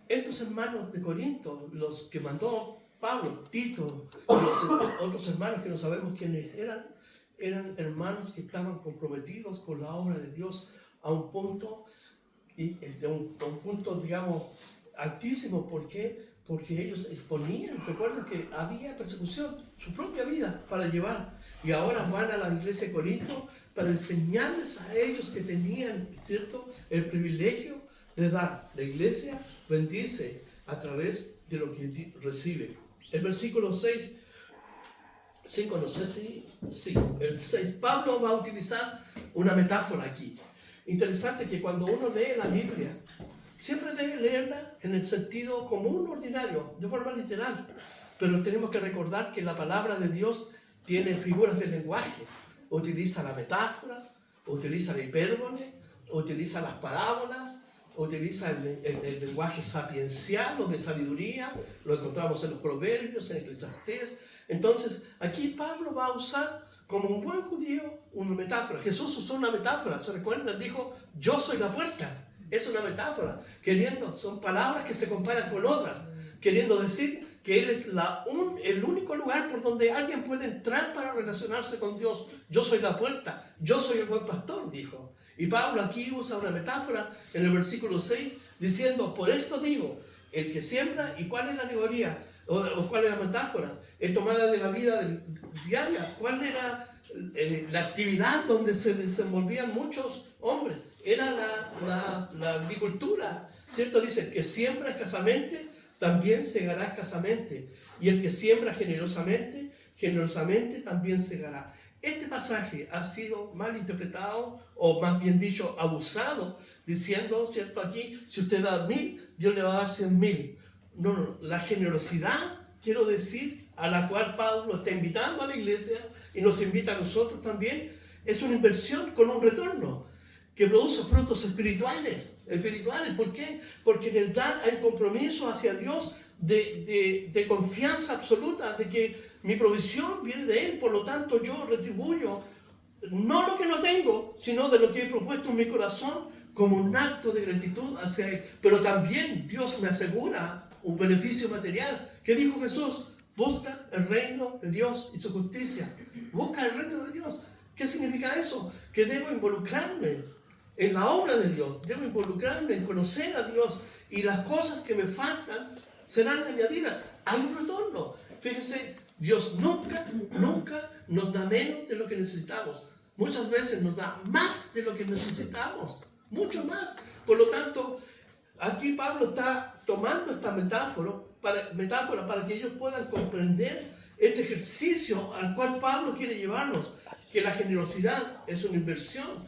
Estos hermanos de Corinto, los que mandó Pablo, Tito, y los otros hermanos que no sabemos quiénes eran hermanos que estaban comprometidos con la obra de Dios a un punto, digamos, altísimo. ¿Por qué? Porque ellos exponían, recuerden que había persecución, su propia vida para llevar. Y ahora van a la iglesia de Corinto para enseñarles a ellos que tenían, ¿cierto?, el privilegio de dar. La iglesia bendice a través de lo que recibe. El versículo 5, no sé si, sí, el 6, Pablo va a utilizar una metáfora aquí. Interesante que cuando uno lee la Biblia, siempre debe leerla en el sentido común, ordinario, de forma literal. Pero tenemos que recordar que la palabra de Dios tiene figuras de lenguaje. Utiliza la metáfora, utiliza la hipérbole, utiliza las parábolas, utiliza el lenguaje sapiencial o de sabiduría. Lo encontramos en los Proverbios, en Eclesiastés. Entonces, aquí Pablo va a usar, como un buen judío, una metáfora. Jesús usó una metáfora, ¿se recuerdan? Dijo, yo soy la puerta. Es una metáfora, son palabras que se comparan con otras, queriendo decir que Él es el único lugar por donde alguien puede entrar para relacionarse con Dios. Yo soy la puerta, yo soy el buen pastor, dijo. Y Pablo aquí usa una metáfora en el versículo 6 diciendo, por esto digo, el que siembra, ¿y cuál es la alegoría? ¿O cuál es la metáfora? Es tomada de la vida diaria. ¿Cuál era la actividad donde se desenvolvían muchos hombres? Era la agricultura, ¿cierto? Dice, que siembra escasamente, también segará escasamente. Y el que siembra generosamente, generosamente también segará. Este pasaje ha sido mal interpretado, o más bien dicho, abusado, diciendo, ¿cierto? Aquí, si usted da 1000, Dios le va a dar 100,000. No, la generosidad, quiero decir, a la cual Pablo está invitando a la iglesia y nos invita a nosotros también, es una inversión con un retorno que produce frutos espirituales. ¿Por qué? Porque en el dar hay compromiso hacia Dios de confianza absoluta, de que mi provisión viene de Él, por lo tanto yo retribuyo no lo que no tengo, sino de lo que he propuesto en mi corazón como un acto de gratitud hacia Él. Pero también Dios me asegura un beneficio material. ¿Qué dijo Jesús? Busca el reino de Dios y su justicia. Busca el reino de Dios. ¿Qué significa eso? Que debo involucrarme en la obra de Dios. Debo involucrarme en conocer a Dios. Y las cosas que me faltan serán añadidas. Hay un retorno. Fíjense, Dios nunca nos da menos de lo que necesitamos. Muchas veces nos da más de lo que necesitamos. Mucho más. Por lo tanto, aquí Pablo está tomando esta metáfora para que ellos puedan comprender este ejercicio al cual Pablo quiere llevarnos, que la generosidad es una inversión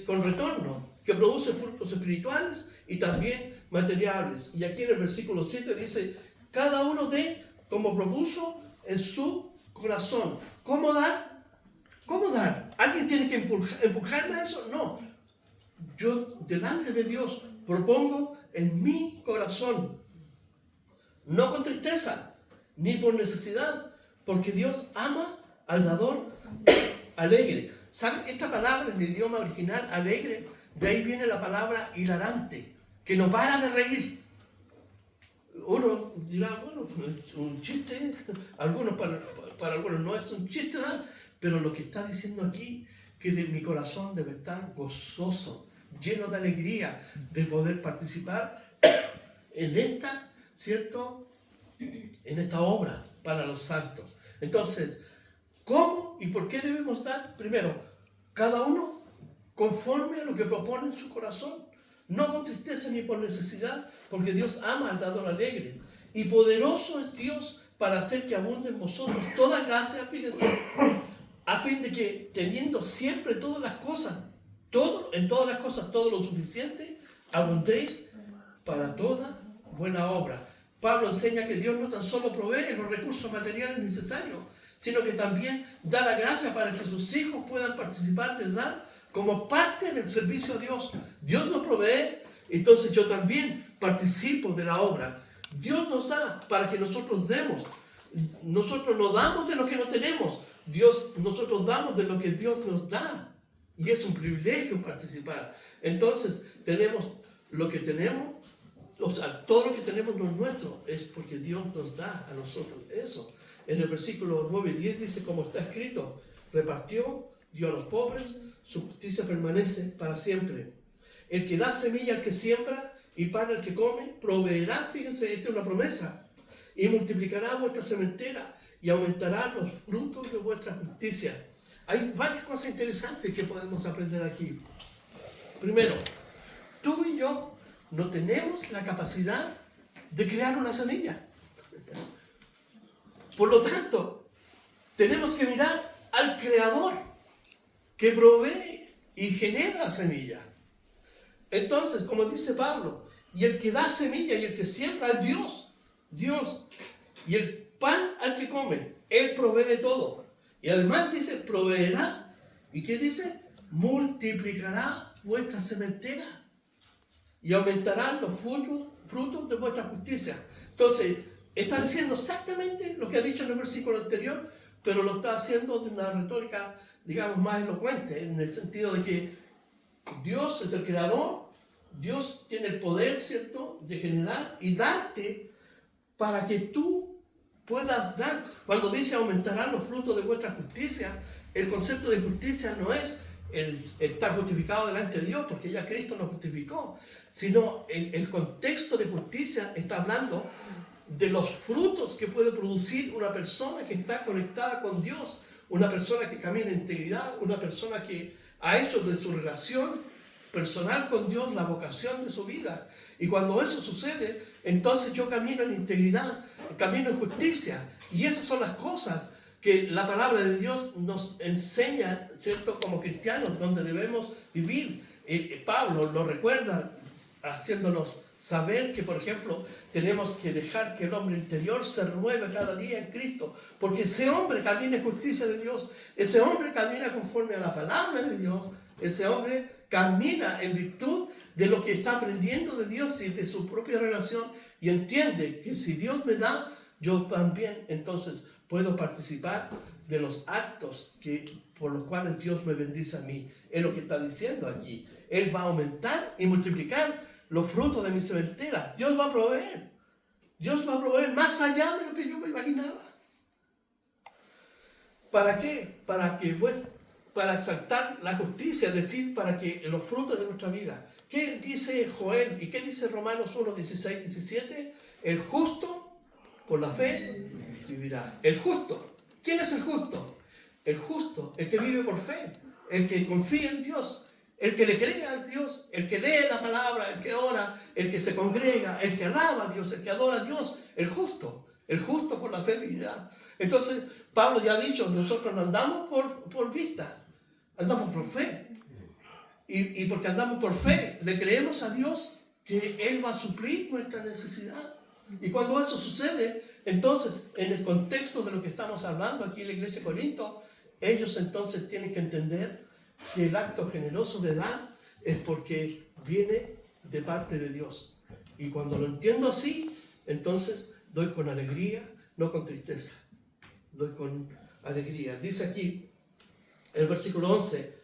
con retorno, que produce frutos espirituales y también materiales. Y aquí en el versículo 7 dice, cada uno dé como propuso en su corazón. ¿Cómo dar? ¿Cómo dar? ¿Alguien tiene que empujarme a eso? No. Yo delante de Dios propongo en mi corazón, no con tristeza, ni por necesidad, porque Dios ama al dador alegre. ¿Saben? Esta palabra en el idioma original, alegre, de ahí viene la palabra hilarante, que no para de reír. Uno dirá, bueno, es un chiste, para algunos no es un chiste, ¿no? Pero lo que está diciendo aquí, que de mi corazón debe estar gozoso, lleno de alegría de poder participar en esta, ¿cierto? En esta obra para los santos. Entonces, ¿cómo y por qué debemos dar? Primero, cada uno conforme a lo que propone en su corazón, no con tristeza ni por necesidad, porque Dios ama al dador alegre. Y poderoso es Dios para hacer que abunde en vosotros toda gracia, fíjense, a fin de que teniendo siempre todas las cosas, en todas las cosas todo lo suficiente, abundéis para toda buena obra. Pablo enseña que Dios no tan solo provee los recursos materiales necesarios, sino que también da la gracia para que sus hijos puedan participar de dar como parte del servicio a Dios. Dios nos provee, entonces yo también participo de la obra. Dios nos da para que nosotros demos. Nosotros no damos de lo que no tenemos. Nosotros damos de lo que Dios nos da. Y es un privilegio participar. Entonces, tenemos lo que tenemos. O sea, todo lo que tenemos no es nuestro. Es porque Dios nos da a nosotros eso. En el versículo 9 y 10 dice, como está escrito, repartió, dio a los pobres, su justicia permanece para siempre. El que da semilla al que siembra y pan al que come, proveerá, fíjense, esta es una promesa, y multiplicará vuestra sementera y aumentará los frutos de vuestra justicia. Hay varias cosas interesantes que podemos aprender aquí. Primero, tú y yo no tenemos la capacidad de crear una semilla. Por lo tanto, tenemos que mirar al Creador que provee y genera semilla. Entonces, como dice Pablo, y el que da semilla y el que siembra es Dios. Dios. Y el pan al que come, Él provee de todo. Y además dice, proveerá. ¿Y qué dice? Multiplicará vuestra sementera y aumentarán los frutos de vuestra justicia. Entonces, está diciendo exactamente lo que ha dicho en el versículo anterior, pero lo está haciendo de una retórica, digamos, más elocuente, en el sentido de que Dios es el creador, Dios tiene el poder, ¿cierto?, de generar y darte para que tú puedas dar. Cuando dice aumentarán los frutos de vuestra justicia, el concepto de justicia no es el estar justificado delante de Dios, porque ya Cristo nos justificó, sino el contexto de justicia está hablando de los frutos que puede producir una persona que está conectada con Dios, una persona que camina en integridad, una persona que ha hecho de su relación personal con Dios la vocación de su vida. Y cuando eso sucede, entonces yo camino en integridad, camino en justicia. Y esas son las cosas que la palabra de Dios nos enseña, ¿cierto? Como cristianos, donde debemos vivir. Pablo lo recuerda haciéndonos saber que, por ejemplo, tenemos que dejar que el hombre interior se renueve cada día en Cristo, porque ese hombre camina en justicia de Dios, ese hombre camina conforme a la palabra de Dios, ese hombre camina en virtud de lo que está aprendiendo de Dios y de su propia relación, y entiende que si Dios me da, yo también entonces puedo participar de los actos por los cuales Dios me bendice a mí. Es lo que está diciendo aquí. Él va a aumentar y multiplicar los frutos de mi sementera. Dios va a proveer. Dios va a proveer más allá de lo que yo me imaginaba. ¿Para qué? Para exaltar la justicia, es decir, para que los frutos de nuestra vida. ¿Qué dice Joel y qué dice Romanos 1, 16, 17? El justo, por la fe, vivirá. El justo. ¿Quién es el justo? El justo, el que vive por fe, el que confía en Dios, el que le cree a Dios, el que lee la palabra, el que ora, el que se congrega, el que alaba a Dios, el que adora a Dios, el justo por la fe vivirá. Entonces, Pablo ya ha dicho, nosotros no andamos por vista, andamos por fe. Y porque andamos por fe, le creemos a Dios que Él va a suplir nuestra necesidad. Y cuando eso sucede, entonces, en el contexto de lo que estamos hablando aquí en la iglesia de Corinto, ellos entonces tienen que entender que el acto generoso de dar es porque viene de parte de Dios. Y cuando lo entiendo así, entonces doy con alegría, no con tristeza. Doy con alegría. Dice aquí, el versículo 11,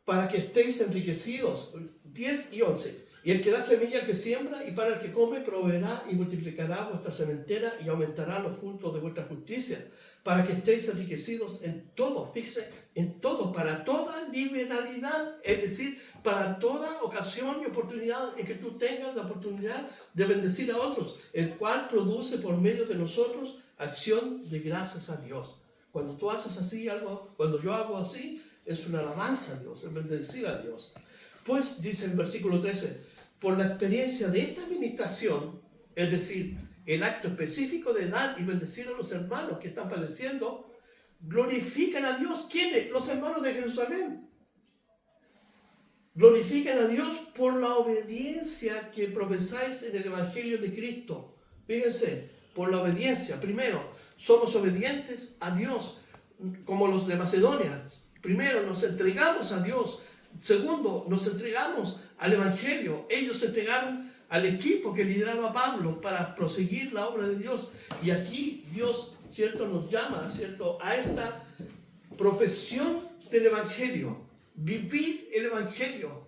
para que estéis enriquecidos, 10 y 11. Y el que da semilla al que siembra, y para el que come, proveerá y multiplicará vuestra sementera y aumentará los frutos de vuestra justicia, para que estéis enriquecidos en todo, fíjese, en todo, para toda liberalidad, es decir, para toda ocasión y oportunidad en que tú tengas la oportunidad de bendecir a otros, el cual produce por medio de nosotros acción de gracias a Dios. Cuando tú haces así algo, cuando yo hago así, es una alabanza a Dios, es bendecir a Dios. Pues dice el versículo 13, por la experiencia de esta administración, es decir, el acto específico de dar y bendecir a los hermanos que están padeciendo, glorifican a Dios. ¿Quiénes? Los hermanos de Jerusalén. Glorifican a Dios por la obediencia que profesáis en el Evangelio de Cristo. Fíjense, por la obediencia. Primero, somos obedientes a Dios, como los de Macedonia. Primero, nos entregamos a Dios. Segundo, nos entregamos al Evangelio. Ellos se entregaron al equipo que lideraba Pablo para proseguir la obra de Dios. Y aquí Dios, ¿cierto?, nos llama, ¿cierto?, a esta profesión del Evangelio. Vivir el Evangelio.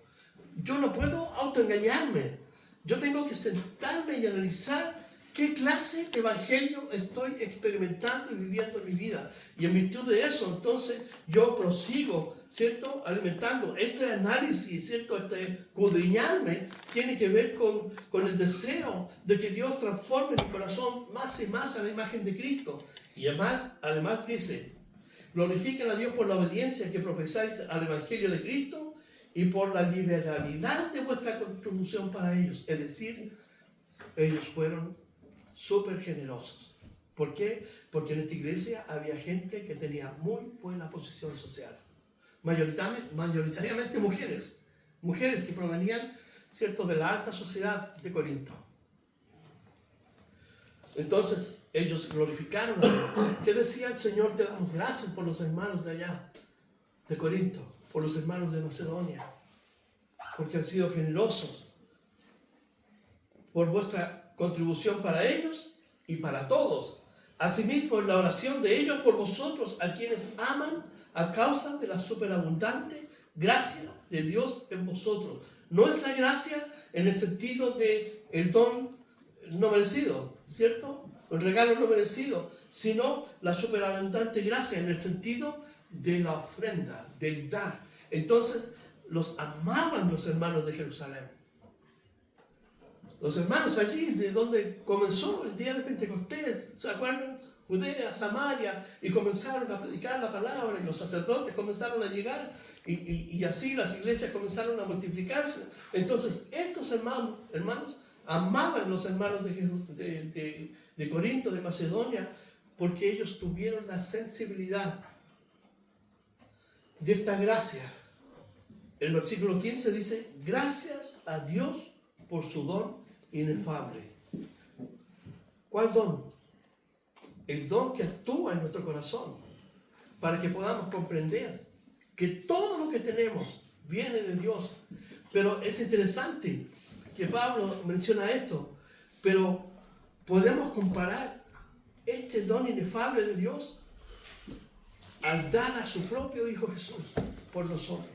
Yo no puedo autoengañarme. Yo tengo que sentarme y analizar qué clase de Evangelio estoy experimentando y viviendo en mi vida. Y en virtud de eso, entonces, yo prosigo, ¿cierto?, alimentando. Este análisis, ¿cierto?, este escudriñarme, tiene que ver con el deseo de que Dios transforme mi corazón más y más a la imagen de Cristo. Y además dice, glorifiquen a Dios por la obediencia que profesáis al Evangelio de Cristo y por la liberalidad de vuestra contribución para ellos. Es decir, ellos fueron súper generosos. ¿Por qué? Porque en esta iglesia había gente que tenía muy buena posición social. Mayoritariamente mujeres que provenían, ¿cierto?, de la alta sociedad de Corinto. Entonces ellos glorificaron a Dios. ¿Qué decían? Señor, te damos gracias por los hermanos de allá, de Corinto, por los hermanos de Macedonia, porque han sido generosos por vuestra contribución para ellos y para todos. Asimismo, en la oración de ellos por vosotros, a quienes aman a causa de la superabundante gracia de Dios en vosotros. No es la gracia en el sentido de el don no merecido, ¿cierto?, el regalo no merecido, sino la superabundante gracia en el sentido de la ofrenda, del dar. Entonces los amaban los hermanos de Jerusalén. Los hermanos allí, de donde comenzó el día de Pentecostés, ¿se acuerdan? Judea, Samaria, y comenzaron a predicar la palabra, y los sacerdotes comenzaron a llegar, y así las iglesias comenzaron a multiplicarse. Entonces, estos hermanos amaban los hermanos de Corinto, de Macedonia, porque ellos tuvieron la sensibilidad de esta gracia. El versículo 15 dice: gracias a Dios por su don inefable. ¿Cuál don? El don que actúa en nuestro corazón para que podamos comprender que todo lo que tenemos viene de Dios. Pero es interesante que Pablo menciona esto, pero podemos comparar este don inefable de Dios al dar a su propio Hijo Jesús por nosotros.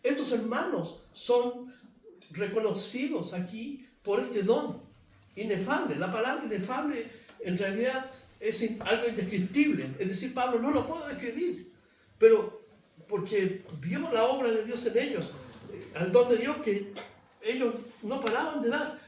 Estos hermanos son reconocidos aquí por este don inefable. La palabra inefable en realidad es algo indescriptible. Es decir, Pablo no lo puede describir, pero porque vio la obra de Dios en ellos, el don de Dios que ellos no paraban de dar.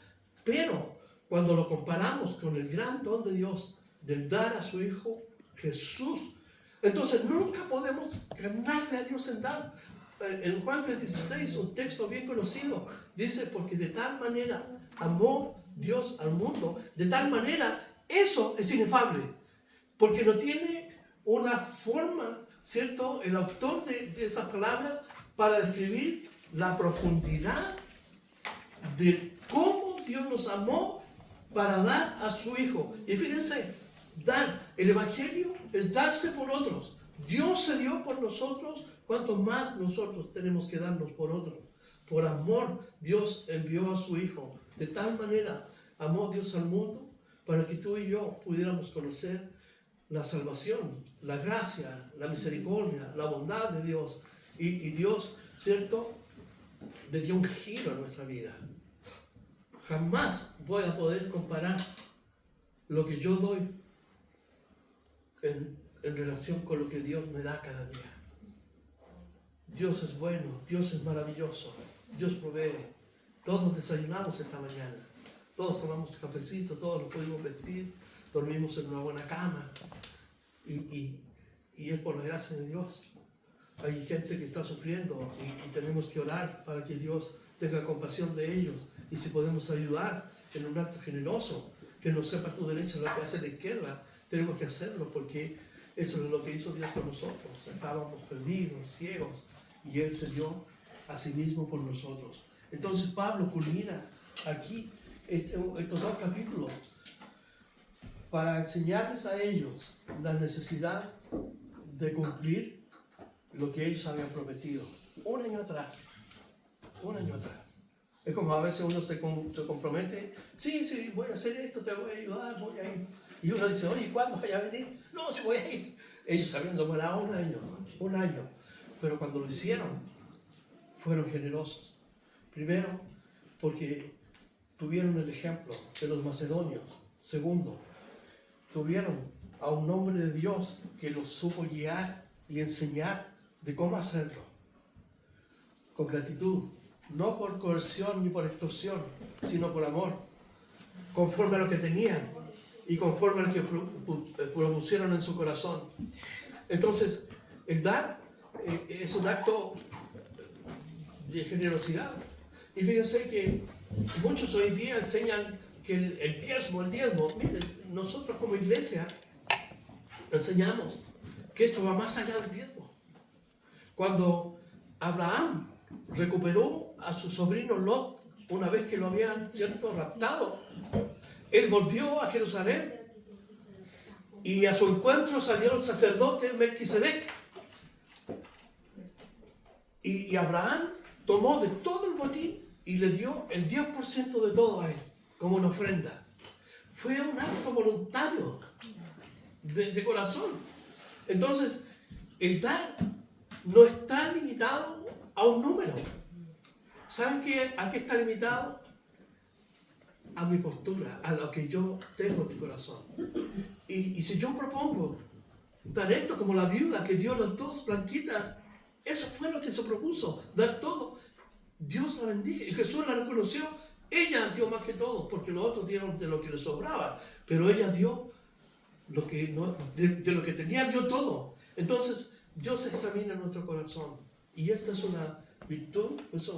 Pero cuando lo comparamos con el gran don de Dios del dar a su Hijo Jesús, entonces nunca podemos ganarle a Dios en dar. En Juan 3:16, un texto bien conocido, dice: porque de tal manera amó Dios al mundo, de tal manera, eso es inefable, porque no tiene una forma, ¿cierto?, el autor de esas palabras para describir la profundidad de cómo Dios nos amó para dar a su Hijo. Y fíjense, dar, el Evangelio es darse por otros. Dios se dio por nosotros, cuanto más nosotros tenemos que darnos por otros. Por amor, Dios envió a su Hijo. De tal manera amó Dios al mundo para que tú y yo pudiéramos conocer la salvación, la gracia, la misericordia, la bondad de Dios. Y Dios, ¿cierto?, le dio un giro a nuestra vida. Jamás voy a poder comparar lo que yo doy en relación con lo que Dios me da cada día. Dios es bueno, Dios es maravilloso, Dios provee. Todos desayunamos esta mañana, todos tomamos cafecito, todos nos pudimos vestir, dormimos en una buena cama, y es por la gracia de Dios. Hay gente que está sufriendo y tenemos que orar para que Dios tenga compasión de ellos, y si podemos ayudar en un acto generoso, que no sepa tu derecha lo que hace la izquierda, tenemos que hacerlo, porque eso es lo que hizo Dios con nosotros. Estábamos perdidos, ciegos, y Él se dio a sí mismo por nosotros. Entonces Pablo culmina aquí estos dos capítulos para enseñarles a ellos la necesidad de cumplir lo que ellos habían prometido un año atrás. Es como a veces uno se compromete: sí, voy a hacer esto, te voy a ayudar, voy a ir. Y uno dice: oye, ¿cuándo voy a venir? No, sí voy a ir. Ellos habían demorado un año. Pero cuando lo hicieron, fueron generosos. Primero, porque tuvieron el ejemplo de los macedonios. Segundo, tuvieron a un hombre de Dios que los supo guiar y enseñar de cómo hacerlo. Con gratitud, no por coerción ni por extorsión, sino por amor, conforme a lo que tenían y conforme a lo que propusieron en su corazón. Entonces, el dar es un acto de generosidad. Y fíjense que muchos hoy día enseñan que el diezmo. Miren, nosotros como iglesia enseñamos que esto va más allá del diezmo. Cuando Abraham recuperó a su sobrino Lot, una vez que lo habían, ¿cierto?, raptado, él volvió a Jerusalén y a su encuentro salió el sacerdote Melquisedec. Y Abraham tomó de todo el botín y le dio el 10% de todo a él, como una ofrenda. Fue un acto voluntario, de corazón. Entonces, el dar no está limitado a un número. ¿Saben a qué está limitado? A mi postura, a lo que yo tengo en mi corazón. Y si yo propongo dar esto como la viuda que dio las dos blanquitas, Eso fue lo que se propuso, dar todo. Dios la bendijo y Jesús la reconoció. Ella dio más que todo, porque los otros dieron de lo que les sobraba, pero ella dio lo que no, de lo que tenía, dio todo. Entonces, Dios examina nuestro corazón y esta es una virtud, es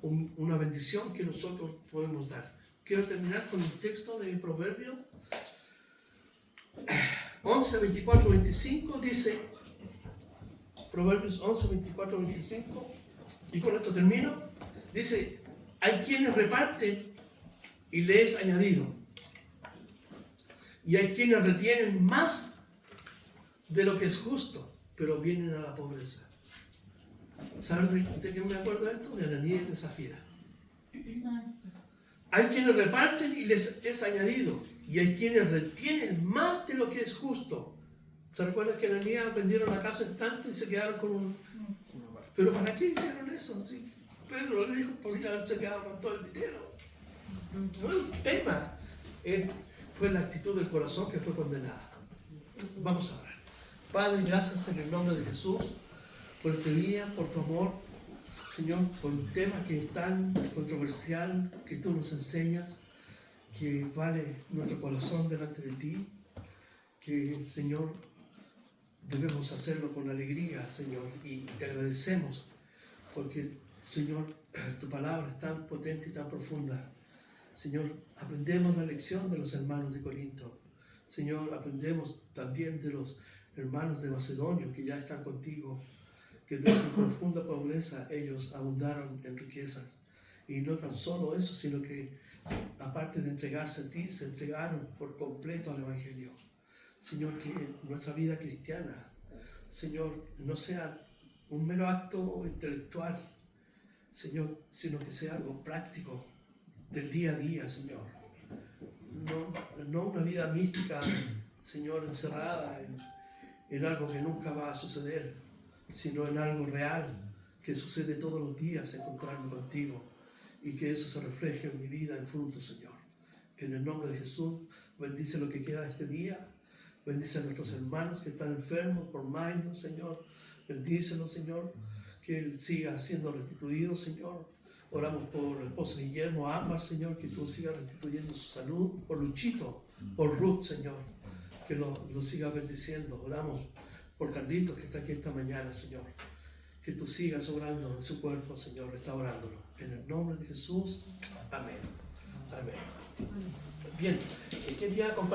una bendición que nosotros podemos dar. Quiero terminar con el texto de Proverbios 11, 24, 25. Dice, Proverbios 11, 24, 25, y con esto termino. Dice, hay quienes reparten y le es añadido, y hay quienes retienen más de lo que es justo, pero vienen a la pobreza. ¿Sabes de qué me acuerdo de esto? De Ananías y de Zafira. Hay quienes reparten y les es añadido, y hay quienes retienen más de lo que es justo. ¿Se recuerdan que Ananías vendieron la casa en tanto y se quedaron con un... ¿Pero para qué hicieron eso? ¿Sí? Pedro le dijo, podrían haberse quedado con todo el dinero. No es un tema. Fue la actitud del corazón que fue condenada. Vamos a orar. Padre, gracias en el nombre de Jesús por este día, por tu amor, Señor, por un tema que es tan controversial, que tú nos enseñas, que vale nuestro corazón delante de ti, que, Señor, debemos hacerlo con alegría, Señor, y te agradecemos porque, Señor, tu palabra es tan potente y tan profunda. Señor, aprendemos la lección de los hermanos de Corinto. Señor, aprendemos también de los hermanos de Macedonia que ya están contigo, que de su profunda pobreza ellos abundaron en riquezas. Y no tan solo eso, sino que aparte de entregarse a ti, se entregaron por completo al Evangelio. Señor, que nuestra vida cristiana, Señor, no sea un mero acto intelectual, Señor, sino que sea algo práctico del día a día, Señor. No una vida mística, Señor, encerrada en algo que nunca va a suceder, sino en algo real que sucede todos los días, encontrarme contigo, y que eso se refleje en mi vida en fruto, Señor. En el nombre de Jesús, bendice lo que queda de este día. Bendice a nuestros hermanos que están enfermos por Mayo, Señor. Bendícelos, Señor, que Él siga siendo restituido, Señor. Oramos por el esposo Guillermo Ámbar, Señor, que tú sigas restituyendo su salud. Por Luchito, por Ruth, Señor, que lo sigas bendiciendo. Oramos por Carlitos, que está aquí esta mañana, Señor. Que tú sigas obrando en su cuerpo, Señor, restaurándolo. En el nombre de Jesús, amén. Amén. Bien, quería compartir.